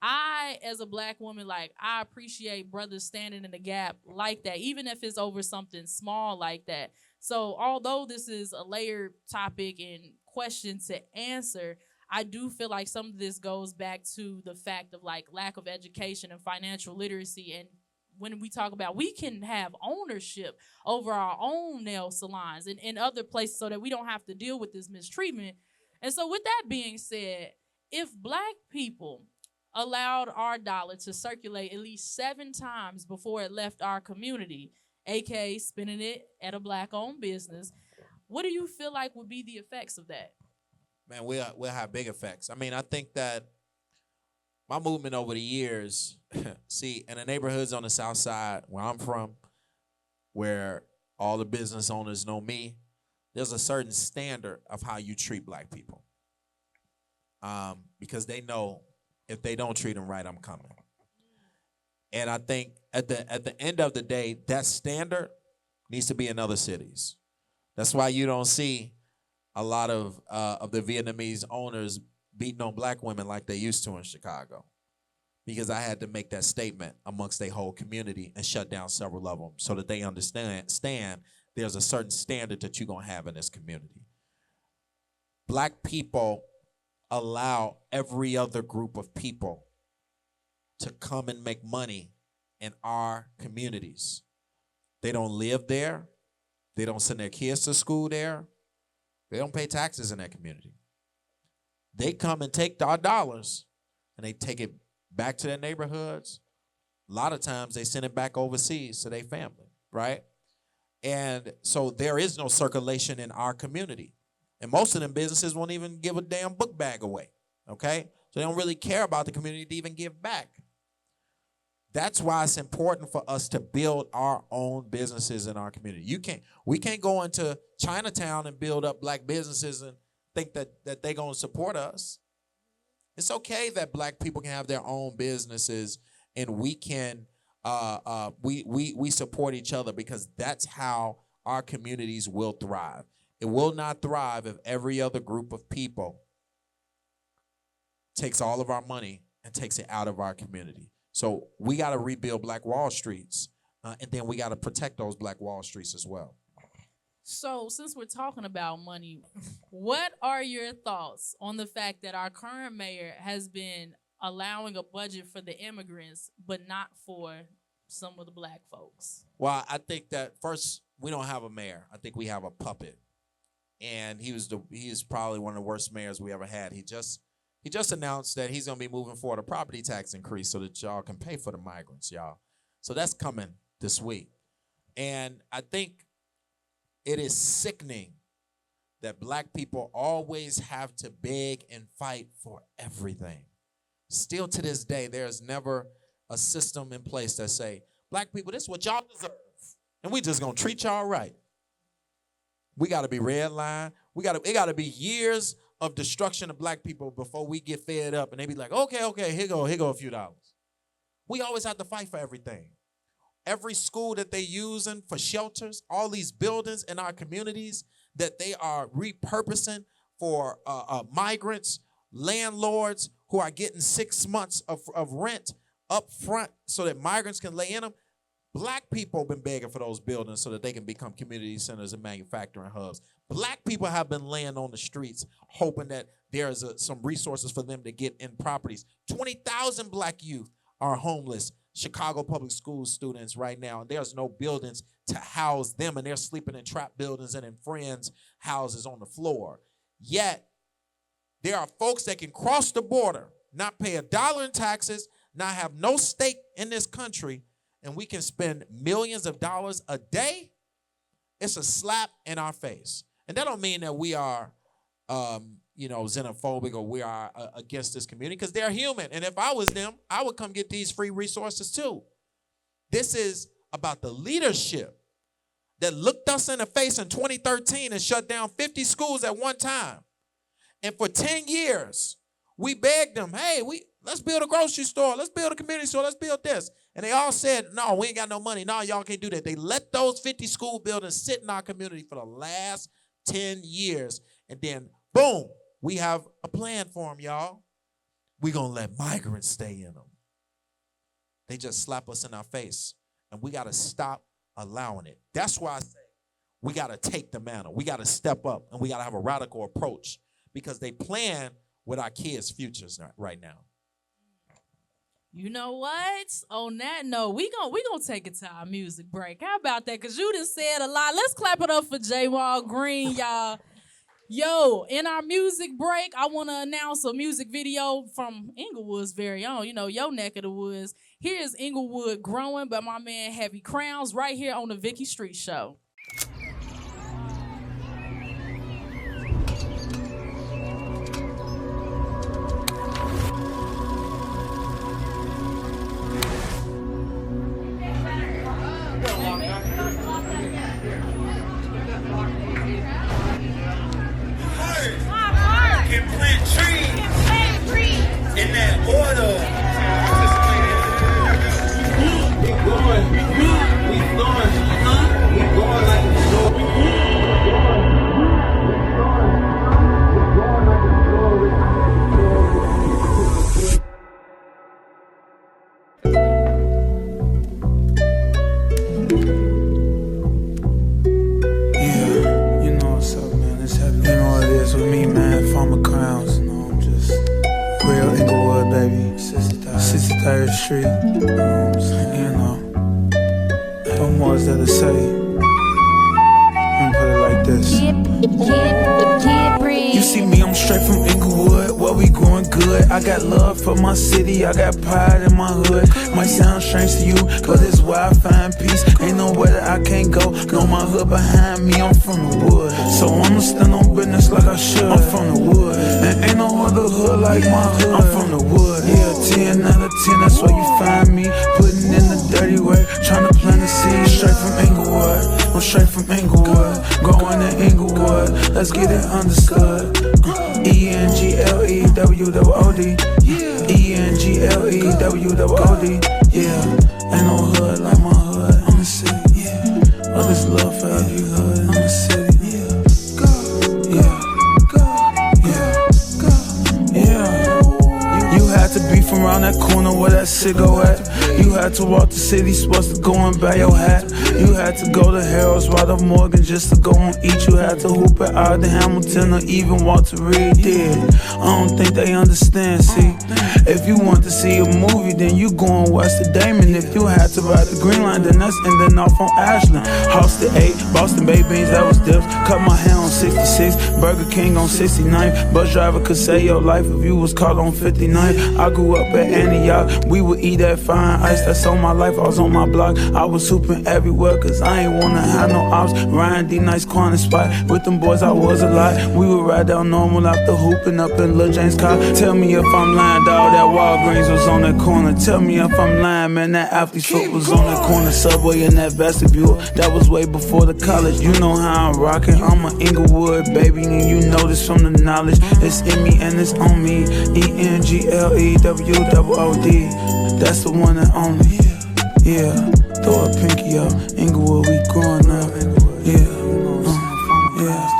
I, as a black woman, like, I appreciate brothers standing in the gap like that, even if it's over something small like that. So although this is a layered topic and question to answer, I do feel like some of this goes back to the fact of, like, lack of education and financial literacy. And when we talk about, we can have ownership over our own nail salons and other places so that we don't have to deal with this mistreatment. And so with that being said, if black people allowed our dollar to circulate at least 7 times before it left our community, aka spending it at a black-owned business, what do you feel like would be the effects of that? Man, we'll have big effects. I mean, I think that my movement over the years, see, in the neighborhoods on the south side where I'm from, where all the business owners know me, there's a certain standard of how you treat black people. Because they know if they don't treat them right, I'm coming. And I think at the end of the day, that standard needs to be in other cities. That's why you don't see a lot of the Vietnamese owners beating on black women like they used to in Chicago, because I had to make that statement amongst their whole community and shut down several of them so that they understand there's a certain standard that you're going to have in this community. Black people allow every other group of people to come and make money in our communities. They don't live there. They don't send their kids to school there. They don't pay taxes in that community. They come and take our dollars and they take it back to their neighborhoods. A lot of times they send it back overseas to their family, right? And so there is no circulation in our community. And most of them businesses won't even give a damn book bag away, okay? So they don't really care about the community to even give back. That's why it's important for us to build our own businesses in our community. We can't go into Chinatown and build up black businesses and think that they're going to support us. It's okay that black people can have their own businesses and we can we support each other, because that's how our communities will thrive. It will not thrive if every other group of people takes all of our money and takes it out of our community. So we got to rebuild Black Wall Streets, and then we got to protect those Black Wall Streets as well. So since we're talking about money, what are your thoughts on the fact that our current mayor has been allowing a budget for the immigrants, but not for some of the black folks? Well, I think that first, we don't have a mayor. I think we have a puppet. and he is probably one of the worst mayors we ever had. He just announced that he's gonna be moving forward a property tax increase so that y'all can pay for the migrants, y'all. So that's coming this week. And I think it is sickening that black people always have to beg and fight for everything. Still to this day, there's never a system in place that say, black people, this is what y'all deserve. And we just gonna treat y'all right. We gotta be redlined. It gotta be years of destruction of black people before we get fed up and they be like, okay, here go a few dollars. We always have to fight for everything. Every school that they using for shelters, all these buildings in our communities that they are repurposing for migrants, landlords who are getting 6 months of rent up front so that migrants can lay in them. Black people have been begging for those buildings so that they can become community centers and manufacturing hubs. Black people have been laying on the streets hoping that there's some resources for them to get in properties. 20,000 black youth are homeless, Chicago public school students right now, and there's no buildings to house them, and they're sleeping in trap buildings and in friends' houses on the floor. Yet, there are folks that can cross the border, not pay $1 in taxes, not have no stake in this country, and we can spend millions of dollars a day. It's a slap in our face. And that don't mean that we are, xenophobic or we are against this community, because they're human. And if I was them, I would come get these free resources too. This is about the leadership that looked us in the face in 2013 and shut down 50 schools at one time. And for 10 years, we begged them, hey, let's build a grocery store. Let's build a community store. Let's build this. And they all said, no, we ain't got no money. No, y'all can't do that. They let those 50 school buildings sit in our community for the last 10 years. And then, boom, we have a plan for them, y'all. We're going to let migrants stay in them. They just slap us in our face. And we got to stop allowing it. That's why I say we got to take the mantle. We got to step up, and we got to have a radical approach, because they plan with our kids' futures right now. You know what? On that note, we gonna take it to our music break. How about that? Because you done said a lot. Let's clap it up for J-Wall Green, y'all. Yo, in our music break, I want to announce a music video from Inglewood's very own, your neck of the woods. Here's Inglewood Growing by my man Heavy Crowns right here on the Vicki Street Show. Can plant trees in that order. We going like Street, what more is there to say? Let me put it like this. You see me, I'm straight from Inglewood, where we going good. I got love for my city, I got pride in my hood. Might sound strange to you, but it's where I find peace. Ain't nowhere that I can't go, know my hood behind me, I'm from the wood. So I'ma stand on business like I should, I'm from the wood. And ain't no other hood like my hood, I'm from the wood. Yeah, 10 out of 10, that's where you find me. Putting in the dirty work, trying to plant a seed. Straight from Inglewood, I'm straight from Inglewood. Going to Inglewood, let's get it understood. E-N-G-L-E-W-O-D, E-N-G-L-E-W-O-D. Yeah, ain't no hood like my hood, I'm the city. Yeah, all this love for every hood, I'm the city. Yeah, go, yeah, go, yeah, go, yeah. You had to be from around that corner where that ciggo at. You had to walk the city, supposed to go and buy your hat. You had to go to Harold's, right off Morgan just to go and eat. You had to hoop at Ogden, Hamilton, or even Walter Reed did. I don't think they understand, see. If you want to see a movie, then you go and watch the Damon. If you had to ride the Green Line, then that's ending off on Ashland. House to 8, Boston baked beans, that was dips. Cut my hair on 66, Burger King on 69. Bus driver could save your life if you was caught on 59. I grew up at Antioch, we would eat that fine ice. That's on my life, I was on my block. I was hooping everywhere, cause I ain't wanna have no ops. Ryan D, nice corner spot. With them boys, I was a lot. We would ride down Normal after hooping up in Lil James' car. Tell me if I'm lying, dawg, that Walgreens was on that corner. Tell me if I'm lying, man, that athlete's foot was on that corner. Subway in that vestibule, that was way before the college. You know how I'm rocking, I'm an Inglewood baby, and you know this from the knowledge. It's in me and it's on me. ENGLEWOOD, that's the one that on me. Yeah, throw a pinky up. Inglewood, we growing up. Yeah, yeah.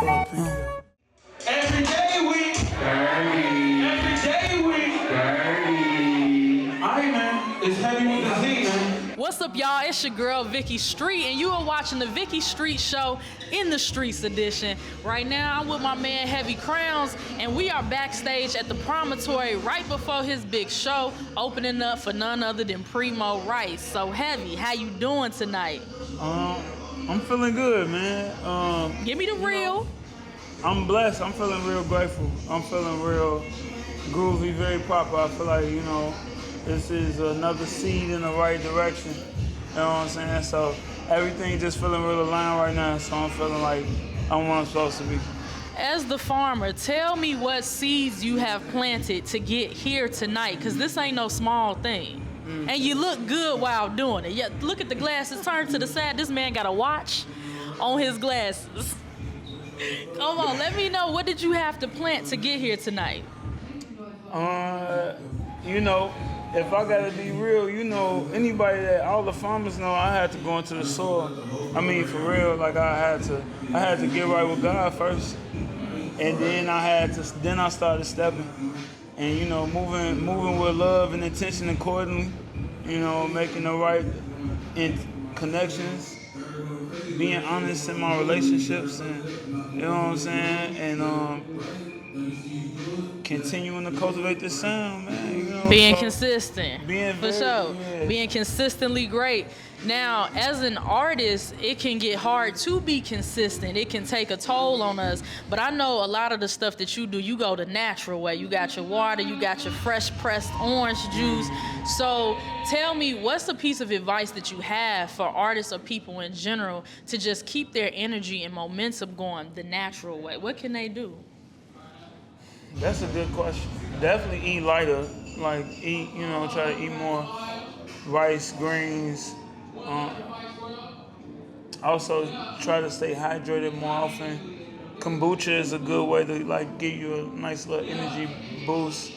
Every day we dirty. Every day we dirty. Alright, man, it's heavy with the Z, man. What's up, y'all? It's your girl, Vicki Street, and you are watching the Vicki Street Show in the Streets edition. Right now, I'm with my man, Heavy Crowns, and we are backstage at the Promontory right before his big show, opening up for none other than Primo Rice. So, Heavy, how you doing tonight? I'm feeling good, man. Give me the real. I'm blessed. I'm feeling real grateful. I'm feeling real groovy, very proper. I feel like, this is another seed in the right direction. You know what I'm saying? So everything just feeling real aligned right now. So I'm feeling like I'm where I'm supposed to be. As the farmer, tell me what seeds you have planted to get here tonight, because this ain't no small thing. And you look good while doing it. Yeah, look at the glasses, turn to the side. This man got a watch on his glasses. Come on, let me know, what did you have to plant to get here tonight? If I gotta be real, anybody that all the farmers know, I had to go into the soil. I mean, for real, like I had to get right with God first, and then I started stepping, and moving with love and intention accordingly. Making the right connections, being honest in my relationships, and you know what I'm saying, and continuing to cultivate this sound, man. Being consistent. Being for sure. Yeah. Being consistently great. Now, as an artist, it can get hard to be consistent. It can take a toll on us. But I know a lot of the stuff that you do, you go the natural way. You got your water, you got your fresh pressed orange juice. So tell me, what's a piece of advice that you have for artists or people in general to just keep their energy and momentum going the natural way? What can they do? That's a good question. Definitely eat lighter. Like try to eat more rice, greens. Also try to stay hydrated more often. Kombucha is a good way to give you a nice little energy boost.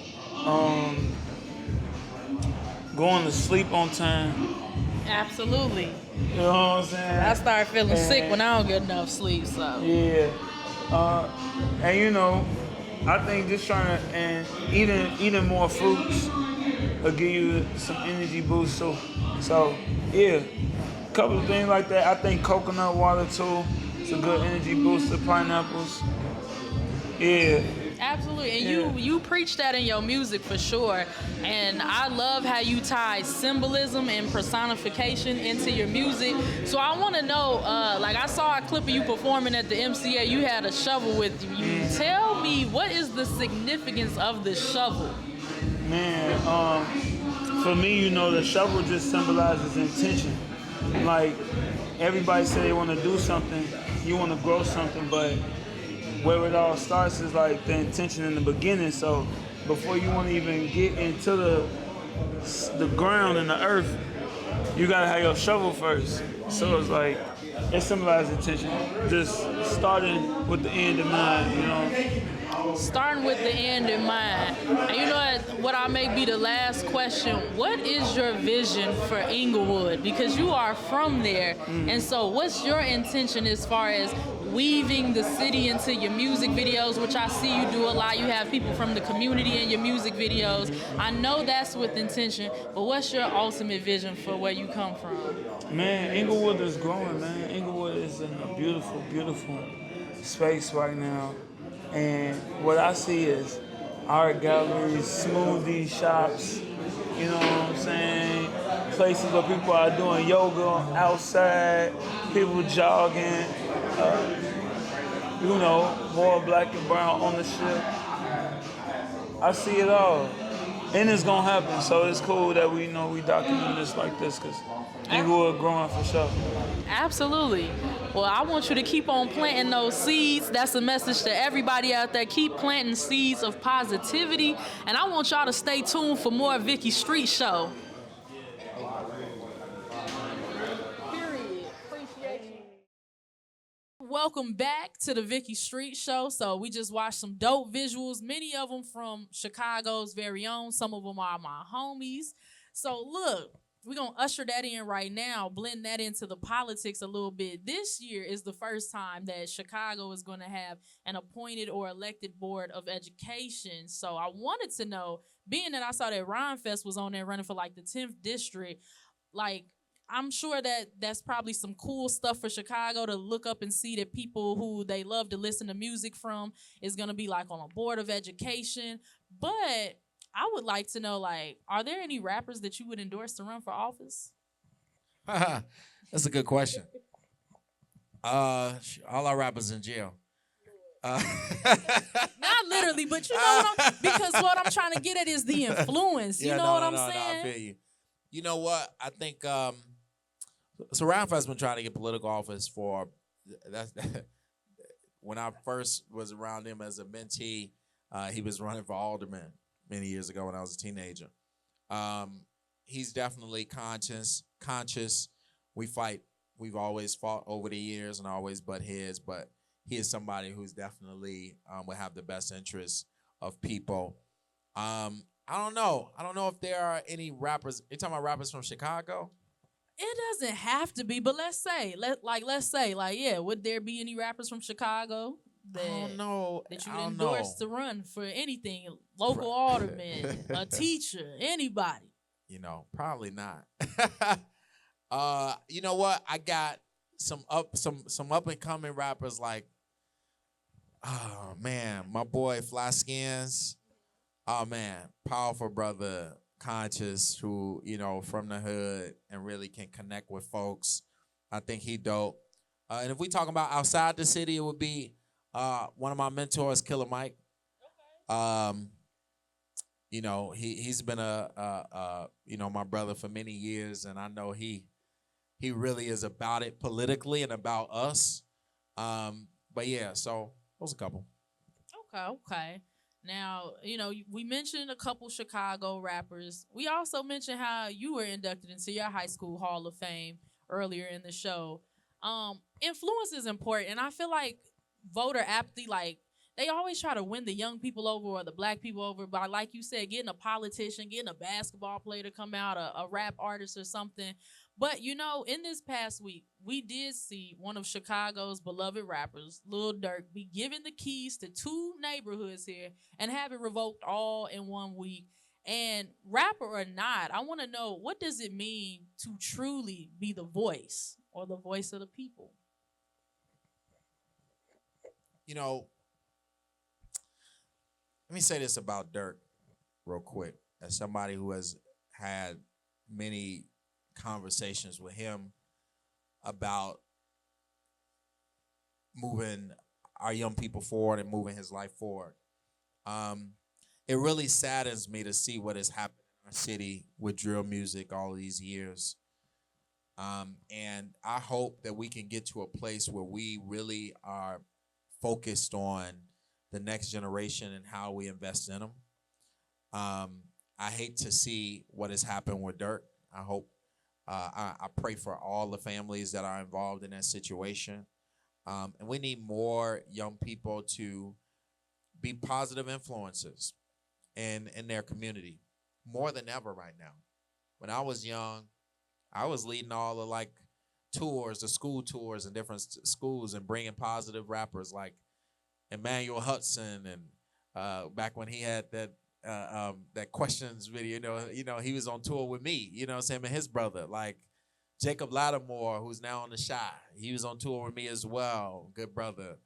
Going to sleep on time. Absolutely. You know what I'm saying? I start feeling sick when I don't get enough sleep, so. Yeah. I think just trying to, and eating more fruits will give you some energy boost too. So, yeah, a couple of things like that. I think coconut water too is a good energy booster. Pineapples. Yeah. Absolutely, and you preach that in your music for sure. And I love how you tie symbolism and personification into your music. So I want to know, I saw a clip of you performing at the MCA. You had a shovel with you. Tell me, what is the significance of the shovel? Man, for me, the shovel just symbolizes intention. Like, everybody say they want to do something, you want to grow something, but where it all starts is like the intention in the beginning. So before you want to even get into the ground and the earth, you gotta have your shovel first. So it's like, it symbolizes intention. Just starting with the end in mind, Starting with the end in mind. And what I make be the last question, what is your vision for Inglewood? Because you are from there. And so what's your intention as far as weaving the city into your music videos, which I see you do a lot. You have people from the community in your music videos. I know that's with intention, but what's your ultimate vision for where you come from? Man, Inglewood is growing, man. Inglewood is in a beautiful, beautiful space right now. And what I see is art galleries, smoothie shops, you know what I'm saying? Places where people are doing yoga outside, people jogging, more black and brown ownership. I see it all. And it's gonna happen, so it's cool that we document this like this, because Inglewood growing for sure. Absolutely. Well, I want you to keep on planting those seeds. That's a message to everybody out there. Keep planting seeds of positivity. And I want y'all to stay tuned for more Vicki Street Show. Period. Appreciate you. Welcome back to the Vicki Street Show. So we just watched some dope visuals, many of them from Chicago's very own. Some of them are my homies. So look, we're going to usher that in right now, blend that into the politics a little bit. This year is the first time that Chicago is going to have an appointed or elected board of education. So I wanted to know, being that I saw that Rhyme Fest was on there running for like the 10th district, like, I'm sure that that's probably some cool stuff for Chicago to look up and see that people who they love to listen to music from is going to be like on a board of education. But I would like to know, like, are there any rappers that you would endorse to run for office? That's a good question. All our rappers in jail. Not literally, but you know because what I'm trying to get at is the influence. You know what I'm saying? No, I feel you. You know what? I think so. Rhyme Fest been trying to get political office for when I first was around him as a mentee. He was running for alderman many years ago when I was a teenager. He's definitely conscious. We've always fought over the years and always butt heads, but he is somebody who's definitely will have the best interests of people. I don't know if there are any rappers. You're talking about rappers from Chicago? It doesn't have to be, but let's say, would there be any rappers from Chicago that, I don't know. that you would endorse to run for anything? Local alderman, a teacher, anybody? Probably not. You know what? I got some up and coming rappers like, oh man, my boy Fly Skins. Oh man, powerful brother, conscious, who from the hood and really can connect with folks. I think he dope. And if we talking about outside the city, it would be one of my mentors, Killer Mike. He's been my brother for many years, and I know he really is about it politically and about us. But yeah, so those a couple. Okay. Now, we mentioned a couple Chicago rappers. We also mentioned how you were inducted into your high school Hall of Fame earlier in the show. Influence is important, and I feel like voter apathy, like, they always try to win the young people over or the black people over by, like you said, getting a politician, getting a basketball player to come out, a rap artist or something. But, in this past week, we did see one of Chicago's beloved rappers, Lil Durk, be given the keys to 2 neighborhoods here and have it revoked all in 1 week. And rapper or not, I want to know, what does it mean to truly be the voice or the voice of the people? Let me say this about Durk real quick. As somebody who has had many conversations with him about moving our young people forward and moving his life forward. It really saddens me to see what has happened in our city with drill music all these years. And I hope that we can get to a place where we really are focused on the next generation and how we invest in them. I hate to see what has happened with Durk. I hope, I pray for all the families that are involved in that situation. And we need more young people to be positive influences in their community more than ever right now. When I was young, I was leading all the tours, the school tours in different schools and bringing positive rappers like Emmanuel Hudson and back when he had that questions video, he was on tour with me, and his brother, like Jacob Lattimore, who's now on the Shy. He was on tour with me as well, good brother.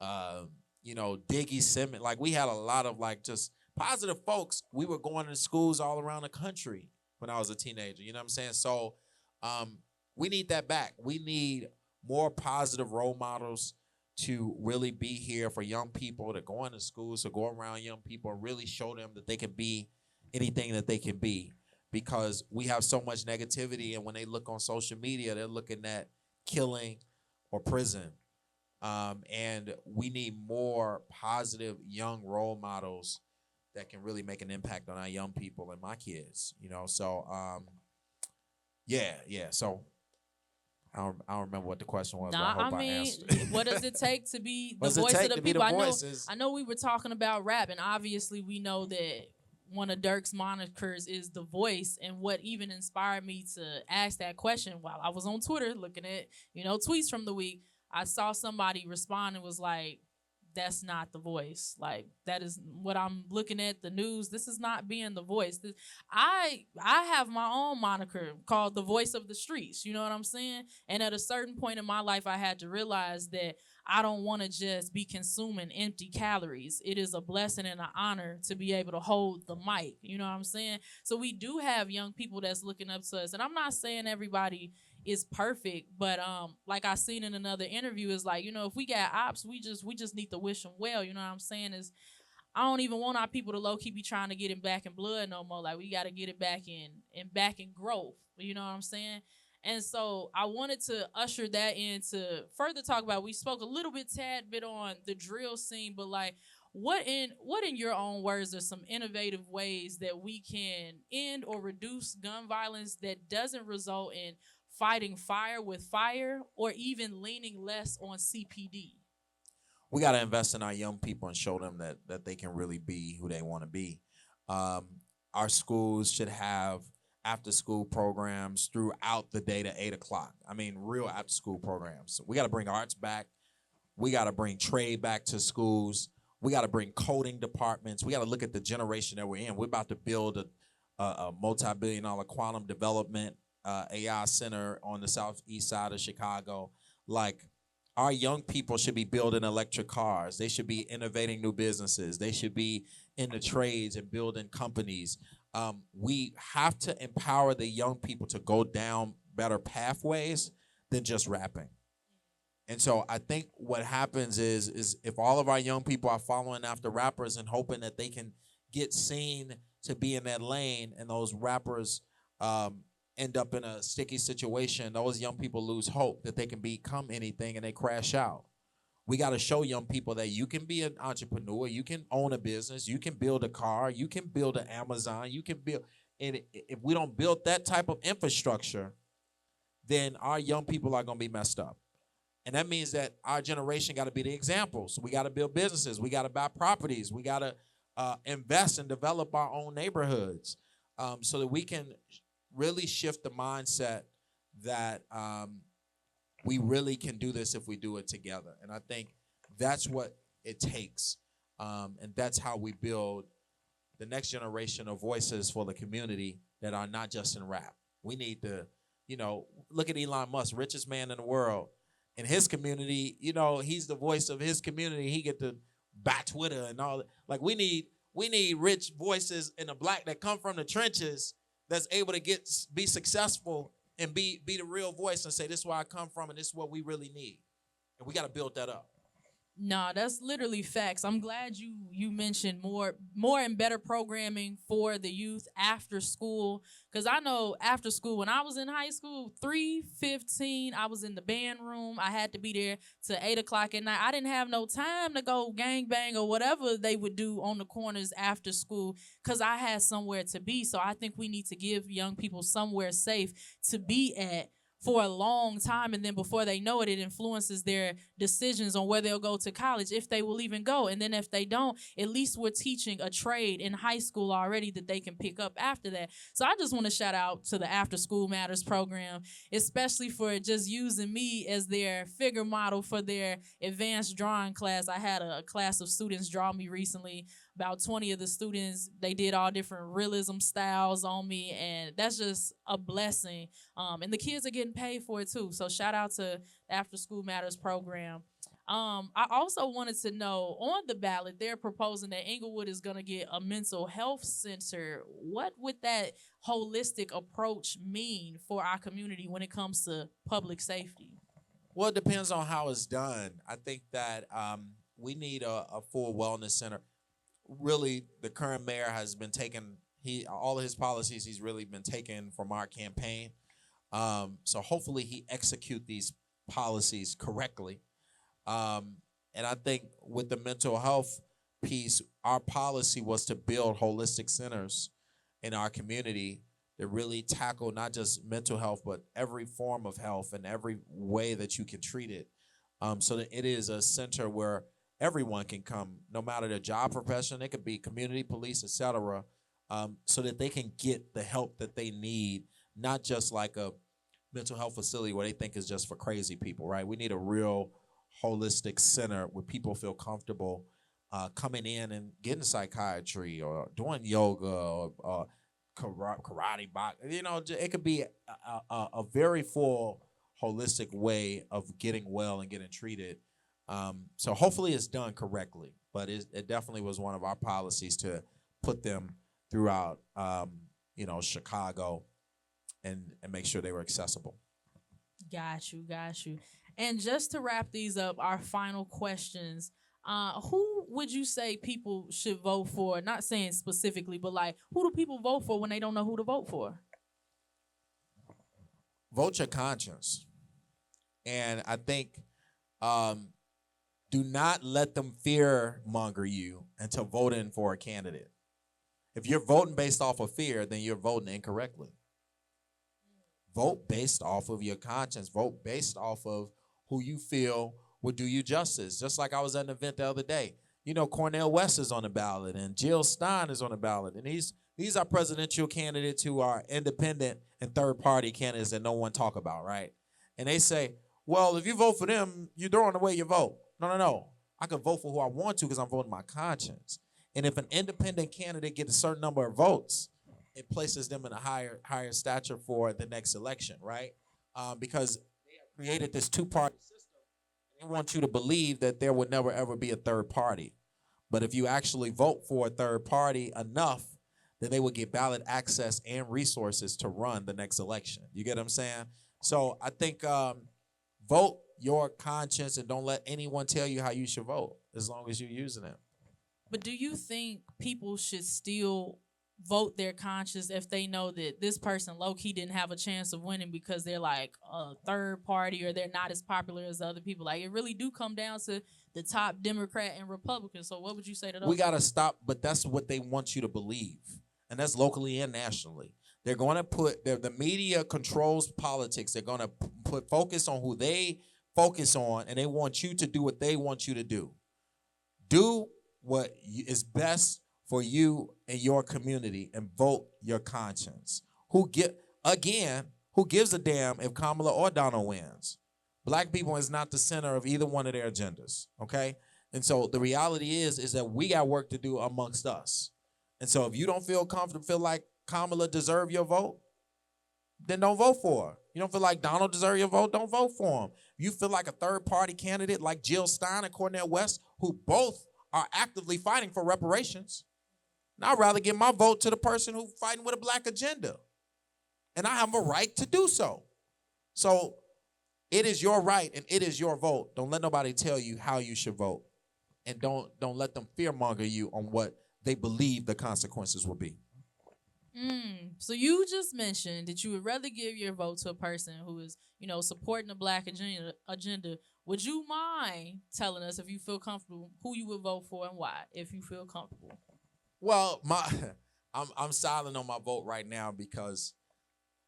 Diggy Simmons. Like, we had a lot of just positive folks, we were going to schools all around the country when I was a teenager. You know what I'm saying? So we need that back. We need more positive role models to really be here for young people, to go into schools, to go around young people and really show them that they can be anything that they can be. Because we have so much negativity, and when they look on social media, they're looking at killing or prison. And we need more positive young role models that can really make an impact on our young people and my kids, you know. So yeah. So I don't remember what the question was. Nah, but I hope I mean, answered. what does it take to be the What does it voice take of the to be the people? voices? I know we were talking about rap, and obviously we know that one of Dirk's monikers is The Voice, and what even inspired me to ask that question while I was on Twitter looking at, tweets from the week, I saw somebody respond and was like, that's not The Voice. Like, that is what I'm looking at, the news. This is not being The Voice. I have my own moniker called The Voice of the Streets. You know what I'm saying? And at a certain point in my life, I had to realize that I don't want to just be consuming empty calories. It is a blessing and an honor to be able to hold the mic. You know what I'm saying? So we do have young people that's looking up to us. And I'm not saying everybody is perfect, but like I seen in another interview, is like, if we got ops, we just need to wish them well. You know what I'm saying? Is I don't even want our people to low key be trying to get it back in blood no more. Like, we got to get it back in growth. You know what I'm saying? And so I wanted to usher that in to further talk about. We spoke a little tad bit on the drill scene, but like, what in your own words are some innovative ways that we can end or reduce gun violence that doesn't result in fighting fire with fire or even leaning less on CPD? We got to invest in our young people and show them that they can really be who they want to be. Our schools should have after-school programs throughout the day to 8 o'clock. I mean, real after-school programs. We got to bring arts back. We got to bring trade back to schools. We got to bring coding departments. We got to look at the generation that we're in. We're about to build a multi-billion-dollar quantum development AI center on the southeast side of Chicago. Like, our young people should be building electric cars. They should be innovating new businesses. They should be in the trades and building companies. We have to empower the young people to go down better pathways than just rapping. And so I think what happens is if all of our young people are following after rappers and hoping that they can get seen to be in that lane, and those rappers end up in a sticky situation, those young people lose hope that they can become anything and they crash out. We got to show young people that you can be an entrepreneur, you can own a business, you can build a car, you can build an Amazon, you can build. And if we don't build that type of infrastructure, then our young people are going to be messed up. And that means that our generation got to be the examples. We got to build businesses. We got to buy properties. We got to invest and develop our own neighborhoods so that we can really shift the mindset that we really can do this if we do it together. And I think that's what it takes. And that's how we build the next generation of voices for the community that are not just in rap. We need to, look at Elon Musk, richest man in the world. In his community, he's the voice of his community. He get to buy Twitter and all that. Like, we need rich voices in the black that come from the trenches that's able to be successful and be the real voice and say, this is where I come from and this is what we really need. And we got to build that up. Nah, that's literally facts. I'm glad you mentioned more and better programming for the youth after school. Because I know after school, when I was in high school, 3:15, I was in the band room. I had to be there till 8 o'clock at night. I didn't have no time to go gangbang or whatever they would do on the corners after school because I had somewhere to be. So I think we need to give young people somewhere safe to be at for a long time, and then before they know it, it influences their decisions on where they'll go to college, if they will even go. And then if they don't, at least we're teaching a trade in high school already that they can pick up after that. So I just want to shout out to the After School Matters program, especially for just using me as their figure model for their advanced drawing class. I had a class of students draw me recently. About 20 of the students, they did all different realism styles on me, and that's just a blessing. And the kids are getting paid for it too. So shout out to the After School Matters program. I also wanted to know, on the ballot, they're proposing that Inglewood is going to get a mental health center. What would that holistic approach mean for our community when it comes to public safety? Well, it depends on how it's done. I think that we need a full wellness center. Really, the current mayor has been taking all of his policies. He's really been taken from our campaign. So hopefully he execute these policies correctly. And I think with the mental health piece, our policy was to build holistic centers in our community that really tackle not just mental health, but every form of health and every way that you can treat it. So that it is a center where everyone can come, no matter their job profession. It could be community police, etc., so that they can get the help that they need, not just like a mental health facility where they think is just for crazy people, right? We need a real holistic center where people feel comfortable coming in and getting psychiatry or doing yoga or karate box. You know, it could be a very full holistic way of getting well and getting treated. So hopefully it's done correctly, but it definitely was one of our policies to put them throughout, Chicago and make sure they were accessible. Got you. And just to wrap these up, our final questions. Who would you say people should vote for? Not saying specifically, but like, who do people vote for when they don't know who to vote for? Vote your conscience. And I think do not let them fear monger you into voting for a candidate. If you're voting based off of fear, then you're voting incorrectly. Vote based off of your conscience. Vote based off of who you feel will do you justice. Just like I was at an event the other day. You know, Cornel West is on the ballot and Jill Stein is on the ballot. And these are presidential candidates who are independent and third-party candidates that no one talk about, right? And they say, well, if you vote for them, you're throwing away your vote. No. I can vote for who I want to because I'm voting my conscience. And if an independent candidate gets a certain number of votes, it places them in a higher stature for the next election, right? Because they have created this two-party system. They want you to believe that there would never, ever be a third party. But if you actually vote for a third party enough, then they will get ballot access and resources to run the next election. You get what I'm saying? So I think vote your conscience and don't let anyone tell you how you should vote as long as you're using it. But do you think people should still vote their conscience if they know that this person low-key didn't have a chance of winning because they're like a third party or they're not as popular as the other people? Like, it really do come down to the top Democrat and Republican. So what would you say to those? We got to stop, but that's what they want you to believe. And that's locally and nationally. They're going to put, the media controls politics. They're going to put focus on who they focus on, and they want you to do what they want you to do. Do what is best for you and your community and vote your conscience. Who gives a damn if Kamala or Donald wins? Black people is not the center of either one of their agendas, okay? And so the reality is that we got work to do amongst us. And so if you don't feel comfortable, feel like Kamala deserve your vote, then don't vote for her. You don't feel like Donald deserve your vote, don't vote for him. If you feel like a third-party candidate like Jill Stein and Cornel West, who both are actively fighting for reparations, and I'd rather give my vote to the person who's fighting with a black agenda. And I have a right to do so. So it is your right and it is your vote. Don't let nobody tell you how you should vote. And don't let them fearmonger you on what they believe the consequences will be. So you just mentioned that you would rather give your vote to a person who is, supporting the black agenda. Would you mind telling us, if you feel comfortable, who you would vote for and why, if you feel comfortable? Well, I'm silent on my vote right now because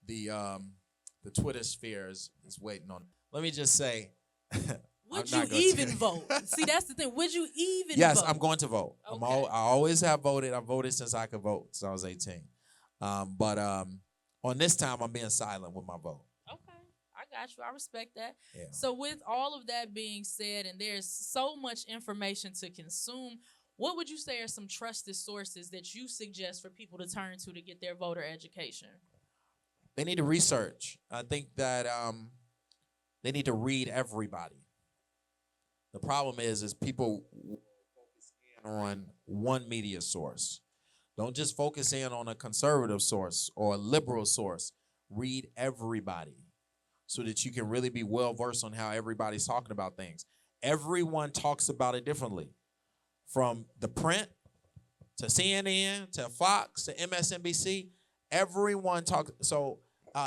the Twitter sphere is waiting on it. Let me just say, would you even vote? See, that's the thing. Would you even vote? Yes, I'm going to vote. Okay. I always have voted. I've voted since I could vote, since I was 18. But on this time, I'm being silent with my vote. Okay, I got you. I respect that. Yeah. So with all of that being said, and there's so much information to consume, what would you say are some trusted sources that you suggest for people to turn to get their voter education? They need to research. I think that they need to read everybody. The problem is people focus in on one media source. Don't just focus in on a conservative source or a liberal source. Read everybody so that you can really be well versed on how everybody's talking about things. Everyone talks about it differently, from the print to CNN to Fox to MSNBC. Everyone talks. So,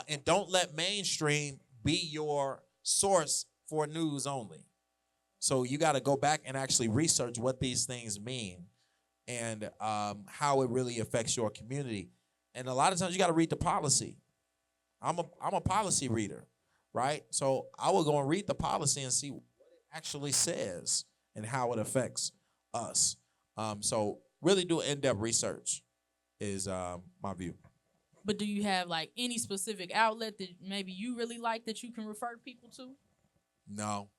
and don't let mainstream be your source for news only. So you got to go back and actually research what these things mean and how it really affects your community. And a lot of times you got to read the policy. I'm a policy reader, right? So I will go and read the policy and see what it actually says and how it affects us. So really do in-depth research is my view. But do you have like any specific outlet that maybe you really like that you can refer people to? No.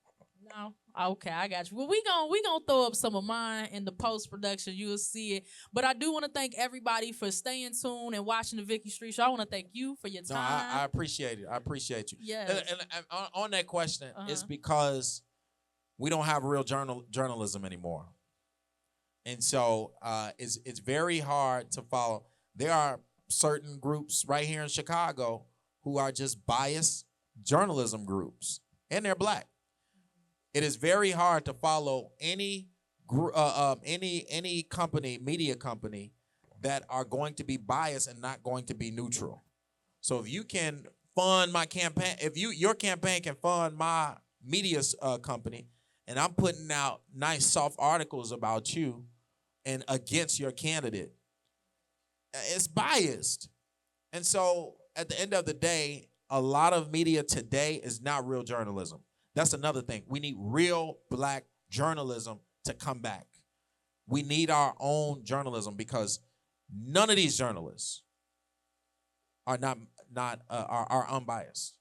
No? Okay, I got you. Well, we gonna throw up some of mine in the post-production. You'll see it. But I do want to thank everybody for staying tuned and watching the Vicki Street Show. I want to thank you for your time. No, I appreciate it. I appreciate you. Yeah. And on that question, it's because we don't have real journalism anymore. And so it's very hard to follow. There are certain groups right here in Chicago who are just biased journalism groups, and they're black. It is very hard to follow any company, media company, that are going to be biased and not going to be neutral. So if you can fund my campaign, if your campaign can fund my media company, and I'm putting out nice soft articles about you and against your candidate, it's biased. And so at the end of the day, a lot of media today is not real journalism. That's another thing. We need real black journalism to come back. We need our own journalism because none of these journalists are are unbiased.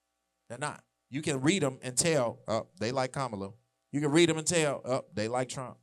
They're not. You can read them and tell, oh, they like Kamala. You can read them and tell, oh, they like Trump.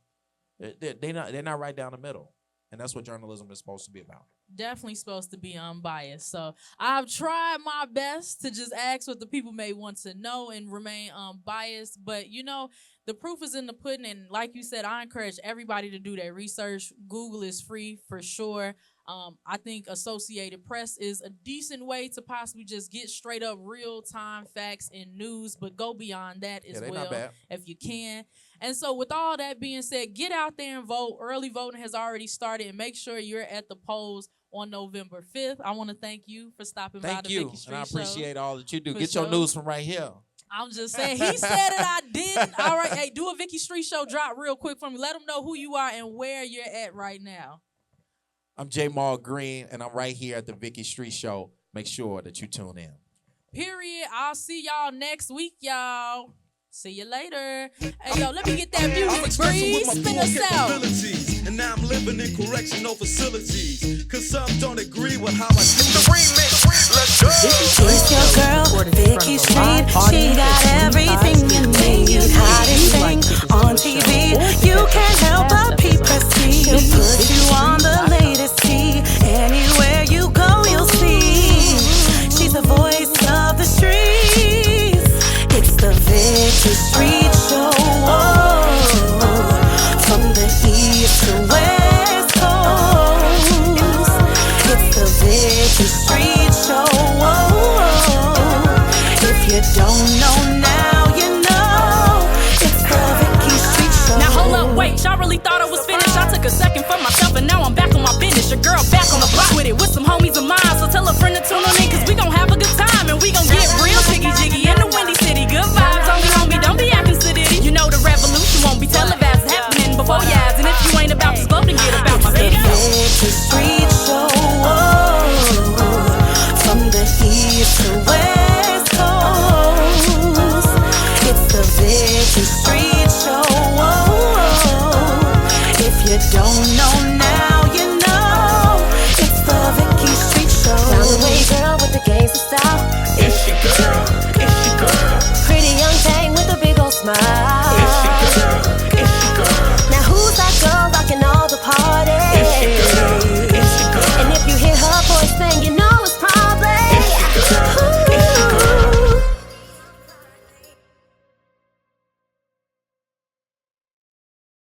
They're not right down the middle. And that's what journalism is supposed to be about. Definitely supposed to be unbiased. So I've tried my best to just ask what the people may want to know and remain unbiased. But, you know, the proof is in the pudding. And like you said, I encourage everybody to do their research. Google is free for sure. I think Associated Press is a decent way to possibly just get straight up real-time facts and news, but go beyond that as well if you can. And so with all that being said, get out there and vote. Early voting has already started, and make sure you're at the polls on November 5th. I want to thank you for stopping by the Vicki Street Show. And I appreciate all that you do. Get sure. your news from right here. I'm just saying, he said it, I didn't. All right, hey, do a Vicki Street Show drop real quick for me. Let them know who you are and where you're at right now. I'm Jermaine Green, and I'm right here at the Vicki Street Show. Make sure that you tune in. Period. I'll see y'all next week, y'all. See you later. Hey, yo, let me get that music, Breeze. Spin us out. And now I'm living in correctional facilities. Cause some don't agree with how I do the remix. Let's go. It's your girl, Vicki Street. She got everything you need. Hottest thing on TV. You can't help but be prestige. She'll put you on the latest tea. Anywhere you go, you'll see. She's the voice of the streets. It's the Vicki Street Show. From the east to west coast. It's the Vicki Street Show. If you don't know now, you know. It's the Vicki Street Show. Now hold up, wait, y'all really thought I was finished? I took a second for myself and now I'm back on my business. Your girl back on the block with it with some homies of mine. So tell a friend to tune on in, cause we gon' have a good time and we gon' get real jiggy in the Windy City. Good vibes, homie, don't be acting sedity. You know the revolution won't be televised, happening before your eyes. And if you ain't about this glow, then get about my video. Vicki Street Show. From the east to west coast. It's the Vicki Street Show. If you don't